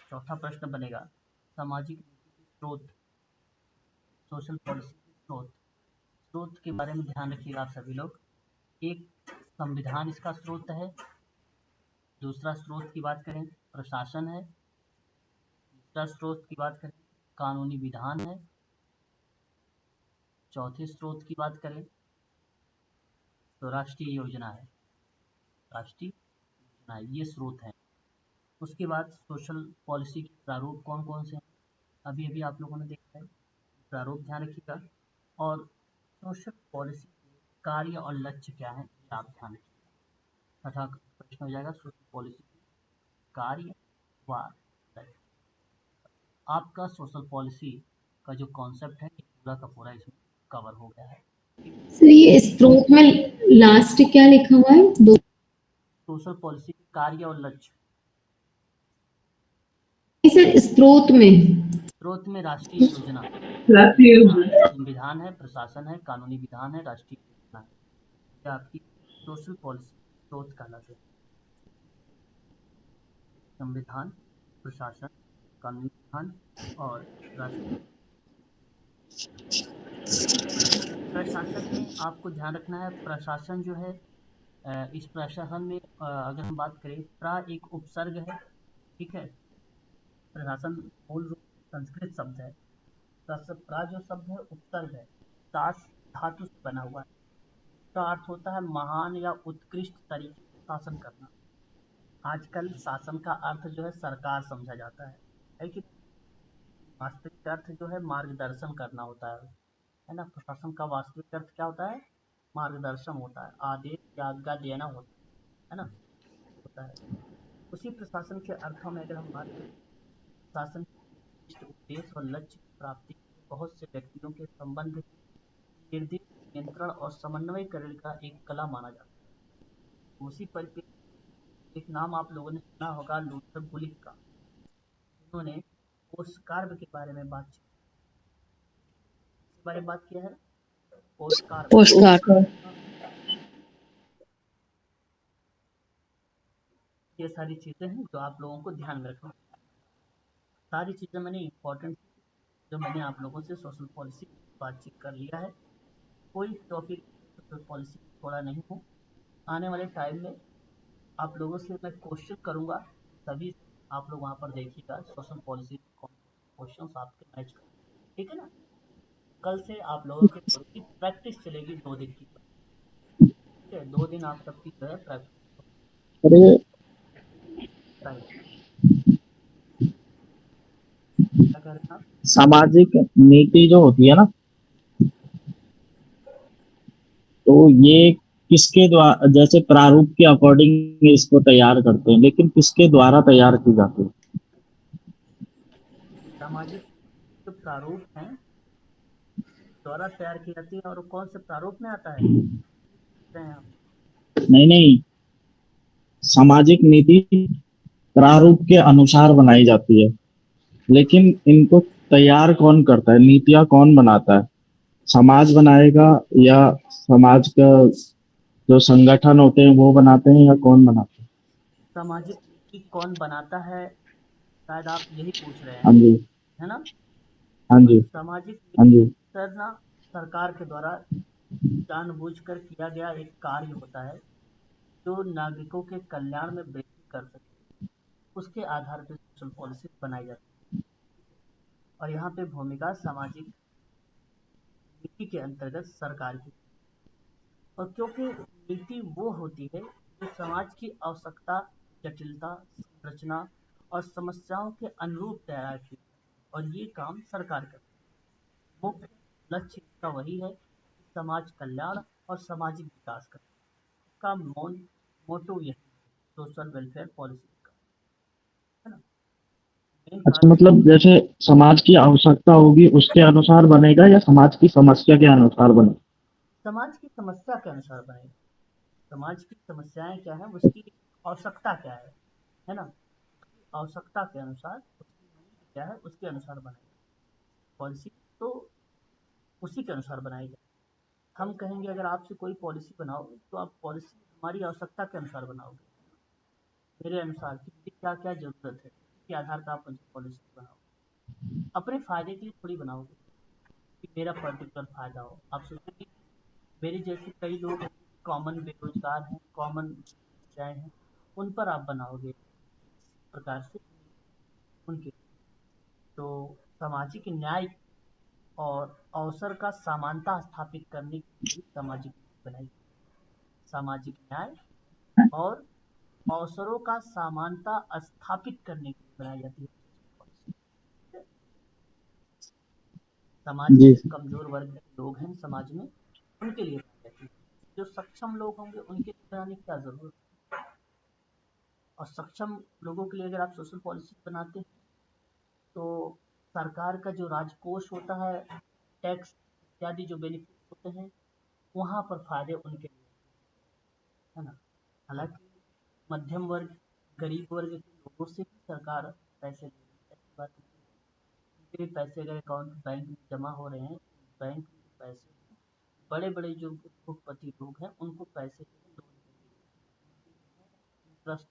चौथा प्रश्न बनेगा सामाजिक नीति के स्रोत, सोशल पॉलिसी के स्रोत के बारे में ध्यान रखिएगा आप सभी लोग। एक संविधान इसका स्रोत है। दूसरा स्रोत की बात करें प्रशासन है। तीसरा स्रोत की बात करें कानूनी विधान है। चौथे स्रोत की बात करें तो राष्ट्रीय योजना है। राष्ट्रीय योजना ये स्रोत है। उसके बाद सोशल पॉलिसी के प्रारूप कौन कौन से हैं अभी अभी आप लोगों ने देखा है। प्रारूप ध्यान रखिएगा। और सोशल पॉलिसी के कार्य और लक्ष्य क्या है आप ध्यान रखिएगा। तथा प्रश्न हो जाएगा सोशल पॉलिसी के कार्य व लक्ष्य। आपका सोशल पॉलिसी का जो कॉन्सेप्ट है पूरा का पूरा इसमें कवर हो गया है। सर ये स्रोत में लास्ट क्या लिखा हुआ है? दो सोशल पॉलिसी के कार्य और लक्ष्य। सर स्रोत में राष्ट्रीय योजना, संविधान है, प्रशासन है, कानूनी विधान है, राष्ट्रीय योजना है। ये आपकी सोशल पॉलिसी स्रोत कहलाते हैं। संविधान, प्रशासन, कानूनी विधान और राष्ट्रीय। प्रशासन में आपको ध्यान रखना है। प्रशासन जो है इस प्रशासन में अगर हम बात करें प्रा एक उपसर्ग है। ठीक है, प्रशासन मूल रूप से संस्कृत शब्द है। प्रा जो शब्द है उपसर्ग है, दास धातु से बना हुआ है। इसका अर्थ होता है महान या उत्कृष्ट तरीके से शासन करना। आजकल शासन का अर्थ जो है सरकार समझा जाता है कि वास्तविक अर्थ जो है मार्गदर्शन करना होता है ना। प्रशासन का वास्तविक अर्थ क्या होता है? मार्गदर्शन होता है, आदेश या आज्ञा देना है ना, होता है। उसी प्रशासन के अर्थों में अगर हम बात करें, शासन के विशिष्ट उद्देश्य और लक्ष्य की प्राप्ति के लिए बहुत से व्यक्तियों के संबंध के निर्देश, नियंत्रण और समन्वय करने का एक कला माना जाता है। उसी परिप्रेक्ष्य में एक नाम आप लोगों ने सुना होगा, लूथर गुलिक का, जिन्होंने पोस्ट कार्य के बारे में बातचीत, इसके बारे में बात किया है, पोस्ट कार्य। Post card. ये सारी चीजें हैं जो आप लोगों को ध्यान में रखना है। सारी चीजें मैंने इम्पोर्टेंट जो मैंने आप लोगों से सोशल पॉलिसी बातचीत कर लिया है। कोई टॉपिक सोशल पॉलिसी थोड़ा नहीं है। आने वाले टाइम में आप लोगों से मैं क्वेश्चन करूंगा, तभी आप लोग वहाँ पर देखिएगा सोशल पॉलिसी क्वेश्चन आपके मैच कर, ठीक है ना। कल से आप लोगों की थोड़ी सी प्रैक्टिस चलेगी 2 दिन की, ठीक है। 2 दिन आप सबकी जो है प्रैक्टिस। अरे क्या कह रहे हैं आप? सामाजिक नीति जो होती है ना, तो ये किसके द्वारा, जैसे प्रारूप के अकॉर्डिंग इसको तैयार करते हैं, लेकिन किसके द्वारा तैयार की जाती है? सामाजिक जो प्रारूप हैं द्वारा तैयार की जाती है, और कौन से प्रारूप में आता है नहीं नहीं, सामाजिक नीति प्रारूप के अनुसार बनाई जाती है, लेकिन इनको तैयार कौन करता है, नीतियां कौन बनाता है? समाज बनाएगा या समाज का जो संगठन होते हैं वो बनाते हैं, या कौन बनाते हैं? सामाजिक नीति कौन बनाता है, शायद आप यही पूछ रहे हाँ हैं, जी, है ना। हाँ जी, सामाजिक हाँ नीति जी। करना सरकार के द्वारा जानबूझकर किया गया एक कार्य होता है जो नागरिकों के कल्याण में वृद्धि कर सके, उसके आधार पर सोशल पॉलिसी बनाई जाती है। और यहाँ पे भूमिका सामाजिक नीति के अंतर्गत सरकार की, और क्योंकि नीति वो होती है जो समाज की आवश्यकता, जटिलता, संरचना और समस्याओं के अनुरूप तैयार की, और ये काम सरकार करती है। मुख्य लक्ष्य इसका वही है कि समाज कल्याण और सामाजिक विकास का इसका मोटो यही है, सोशल वेलफेयर पॉलिसी का, है ना। मेन अच्छा, मतलब जैसे समाज की आवश्यकता होगी उसके अनुसार बनेगा, या समाज की समस्या के अनुसार बनेगा? समाज की समस्या के अनुसार बनेगा। समाज की समस्याएं क्या है, उसकी आवश्यकता क्या है ना, आवश्यकता के अनुसार उसकी नीड क्या है, उसके अनुसार बनाएगा पॉलिसी, तो उसी के अनुसार बनाई जाए। हम कहेंगे अगर आपसे कोई पॉलिसी बनाओगे तो आप पॉलिसी हमारी आवश्यकता के अनुसार बनाओगे, मेरे अनुसार कि मुझे क्या क्या जरूरत है, इसके आधार पर आप मुझे पॉलिसी बनाओगे। अपने फायदे के लिए थोड़ी बनाओगे कि मेरा पर्टिकुलर फायदा हो। आप सोचेंगे मेरे जैसे कई लोग कॉमन बेरोजगार हैं, कॉमन समस्याएं हैं, उन पर आप बनाओगे इस प्रकार से उनके। तो सामाजिक न्याय और अवसर का समानता स्थापित करने के लिए सामाजिक नीति बनाई। सामाजिक न्याय और अवसरों का समानता स्थापित करने के लिए बनाई जाती है। समाज जी। के कमजोर वर्ग के लोग हैं समाज में, उनके लिए बनाई जाती है। जो सक्षम लोग होंगे उनके लिए बनाने की क्या जरूरत है। और सक्षम लोगों के लिए अगर आप सोशल पॉलिसी बनाते हैं तो सरकार का जो राजकोष होता है, टैक्स इत्यादि जो बेनिफिट होते हैं, वहाँ पर फायदे उनके लिए, है ना। हालांकि मध्यम वर्ग, गरीब वर्ग के लोगों से भी सरकार पैसे ले रही है, ऐसी बात नहीं है। उनके भी पैसे अगर अकाउंट बैंक में जमा हो रहे हैं, बैंक में जो पैसे हैं, बड़े बड़े जो उद्योगपति लोग हैं उनको पैसे लोन इंटरेस्ट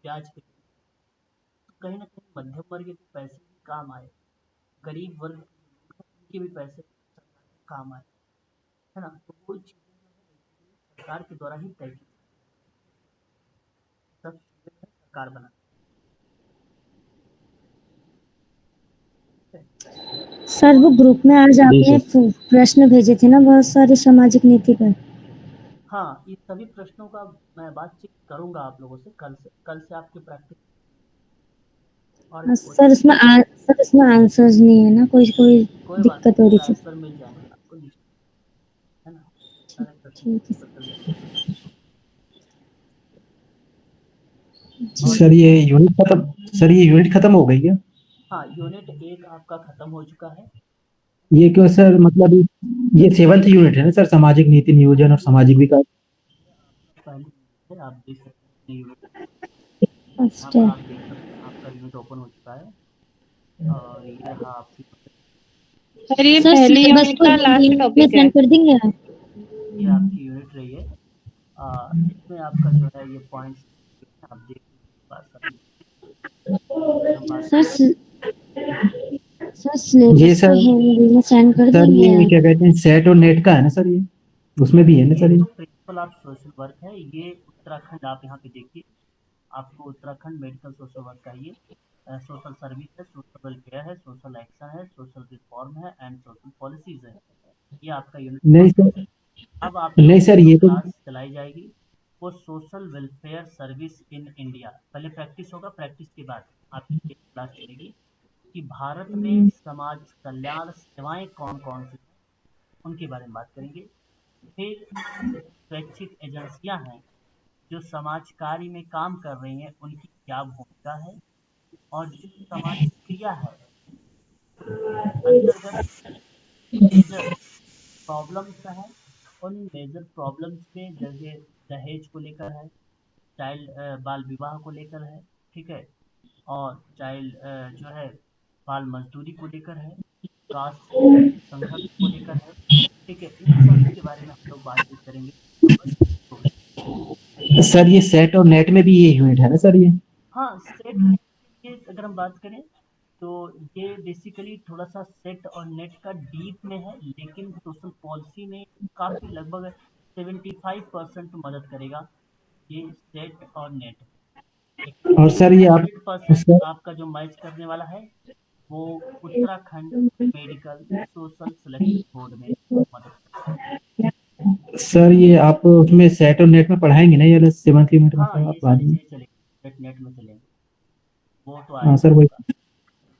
ब्याज पे, तो कहीं ना कहीं मध्यम वर्ग के पैसे भी काम आए, गरीब वर्ग के लोग हैं उनके भी पैसे सरकार के काम आए, है ना। तो कोई चीज़ें जो है सरकार के द्वारा ही तय की सब चीज़ें है सरकार बना। सर वो ग्रुप में आज जी आपने सर। प्रश्न भेजे थे ना बहुत सारे सामाजिक नीति पर। हाँ, इस सभी प्रश्नों का मैं बातचीत करूंगा आप लोगों से कल से आपकी प्रैक्टिस। और सर उसमें आंसर्स नहीं है ना, कोई कोई कोई बात दिक्कत हो नहीं, रही थी। आंसर मिल जाएंगे आपको, है ना, सारे ठीक है सर ये यूनिट खत्म हो गई क्या? हाँ, यूनिट 1 आपका खत्म हो चुका है। ये क्यों सर, मतलब ये 7th यूनिट है ना सर, सामाजिक नीति नियोजन और सामाजिक विकास। पहले से आप देख सकते हैं यूनिट, फर्स्ट यहाँ है। पर आप देख सकते हैं आपका यूनिट ओपन हो चुका है। और ये रहा आपकी, सर ये सर पहली सिलेबस यूनिट को का हिंदी लास्ट में टॉपिक है। सेंड कर देंगे आप? ये आपकी यूनिट रही है। इसमें आपका जो है ये पॉइंट्स आप देख सर ये सिलेबस को सर हिंदी में सेंड कर सर देंगे ये आप? क्या कहते हैं, सेट और नेट का है ना सर, ये उसमें भी है ना सर ये ये? जो प्रिंसिपल ऑफ सोशल वर्क है, ये उत्तराखंड, आप यहाँ पे देखिए, आपको उत्तराखंड मेडिकल सोशल वर्क का ये सोशल सर्विस है, सोशल वेलफेयर है, सोशल एक्शन है, सोशल रिफॉर्म है एंड सोशल पॉलिसीज है। ये आपका यूनिट नहीं है। सर, अब आप नहीं लोगों सर, की जो ये तो क्लास चलाई जाएगी वो social welfare service in India, पहले प्रैक्टिस होगा, प्रैक्टिस के बाद आपकी क्लास चलेगी कि भारत में समाज कल्याण सेवाएं कौन कौन सी हैं, उनके बारे में बात करेंगे। फिर स्वैच्छिक एजेंसियां हैं जो समाज कार्य में काम कर रही हैं, उनकी क्या भूमिका है, और जो समाज क्रिया है अंतर्गत मेजर प्रॉब्लम्स हैं, उन मेजर प्रॉब्लम्स में जैसे दहेज को लेकर है, चाइल्ड बाल विवाह को लेकर है, ठीक है, और चाइल्ड जो है बाल मजदूरी को लेकर है, कास्ट संघर्ष को लेकर है, ठीक है, इन सभी के बारे में हम लोग बातचीत करेंगे। सर ये सेट और नेट में भी ये यूनिट है ना सर ये? हाँ, सेट नेट की अगर हम बात करें तो ये बेसिकली थोड़ा सा सेट और नेट का डीप में है, लेकिन सोशल पॉलिसी में काफ़ी लगभग 75% मदद करेगा ये सेट और नेट। और सर ये आप 100% सर, आपका जो मैच करने वाला है वो Uttarakhand medical social selection board में मदद करेगा। सर ये आप उसमें सेट और नेट में पढ़ाएंगे ना, ये 7th यूनिट हाँ, मतलब आप ये बाद सारी में? चीज़ें चलेंगी, सेट नेट में चलेंगी, वो तो हाँ आएगा सर, वही सब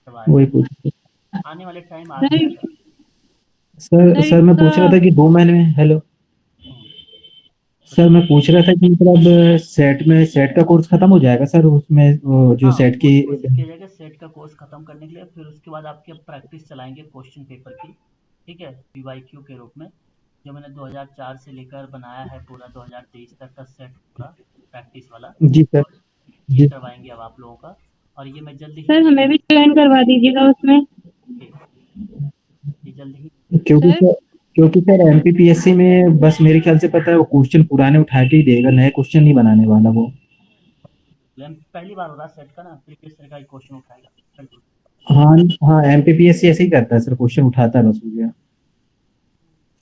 आएगा, वही पूछ आने वाले टाइम आ सर जाएगा। सर, सर सर मैं पूछ रहा इसका था कि 2 महीने में, हेलो हम्म, सर, मैं पूछ रहा था कि मतलब सेट का कोर्स खत्म हो जाएगा सर, उसमें वो जो हाँ, सेट वो की। कोशिश किया जाएगा सेट का कोर्स खत्म करने के लिए, फिर उसके बाद आपकी अब प्रैक्टिस चलाएंगे क्वेश्चन पेपर की, ठीक है, पीवाईक्यू के रूप में, जो मैंने 2004 से लेकर बनाया है पूरा 2023 तक का सेट पूरा प्रैक्टिस वाला, जी सर, और ये जी करवाएंगे अब आप लोगों का, और ये मैं जल्द ही सर हमें भी ज्वाइन करवा दीजिएगा उसमें। ये जल्द ही क्योंकि सर सर क्योंकि सर एमपीपीएससी में बस मेरे ख्याल से पता है वो क्वेश्चन पुराने उठा के ही देगा, नए क्वेश्चन नहीं बनाने वाला वो। पहली बार हो रहा सेट का ना, प्रीवियस ईयर का ही क्वेश्चन उठाएगा बिल्कुल। हाँ हाँ, एमपीपीएससी ऐसे ही करता है सर, क्वेश्चन उठाता है बस हो गया।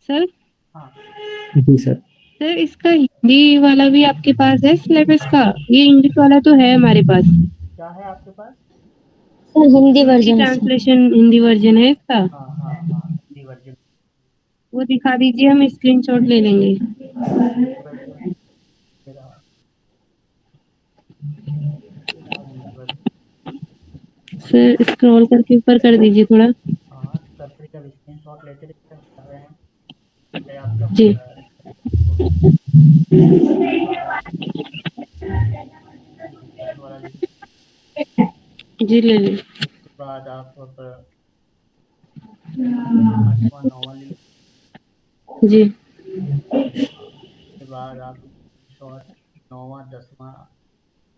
सर हाँ, जी सर। सर इसका हिंदी वाला भी आपके पास है सिलेबस का? ये इंग्लिश वाला तो है हमारे पास। क्या है आपके पास? सर हिंदी हिंदी वर्जन है सर। ट्रांसलेशन, हिंदी वर्जन है इसका। हाँ हाँ हाँ, हिंदी वर्जन वो दिखा दीजिए, हम स्क्रीनशॉट ले लेंगे। सर स्क्रॉल करके ऊपर कर दीजिए थोड़ा। हाँ, करते जब स्क्रीनशॉट लेते रहते हैं, कर रहे हैं, चाहे आपका जी सेट वाला लिख, जी ले लें। उसके बाद आप अब 8वां 9वां लिख, जी उसके बाद आप शॉर्ट 9वां 10वां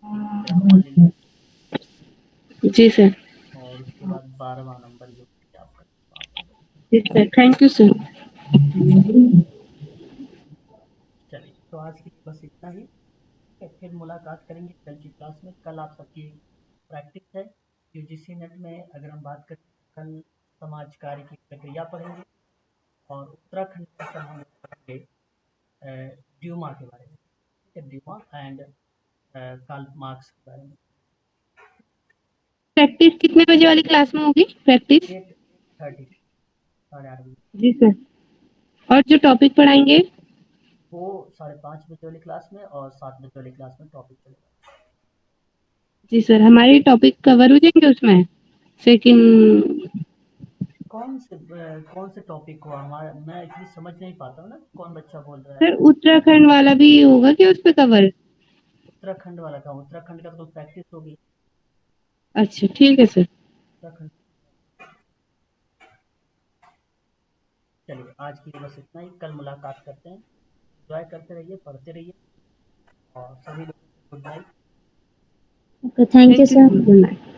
11वां ले लें, जी सर। और उसके बाद 12वां नंबर जो कि आपका जी सर, थैंक यू सर। चलिए, तो आज की बस इतना ही, फिर मुलाकात करेंगे कल की क्लास में। कल आप सबकी प्रैक्टिस है यूजीसी नेट में, अगर हम बात करें कल समाज कार्य की प्रक्रिया पढ़ेंगे, और उत्तराखंड में कल हम पढ़ेंगे ड्यूमा के बारे में, ठीक है, ड्यूमा एंड कार्ल मार्क्स के बारे में। प्रैक्टिस कितने बजे वाली क्लास में होगी प्रैक्टिस? 8:30 8:30 बजे, जी सर। और जो टॉपिक पढ़ाएंगे? वो 5:30 बजे वाली क्लास में, और 7 बजे वाली क्लास में टॉपिक चलेगा। जी सर, हमारे टॉपिक कवर हो जाएंगे उसमें सेकंड? कौन कौन से टॉपिक को हमारा, मैं एक्चुअली समझ नहीं पाता हूँ ना कौन बच्चा बोल रहा है। सर उत्तराखंड वाला भी होगा क्या उस पे कवर? उत्तराखंड वाला का, उत्तराखंड का तो प्रैक्टिस होगी। अच्छा ठीक है सर। उत्तराखंड, चलिए आज की बस इतना ही, कल मुलाकात करते हैं। एंजॉय करते रहिए, पढ़ते रहिए, और सभी लोग good night. Okay, thank you sir. Good night.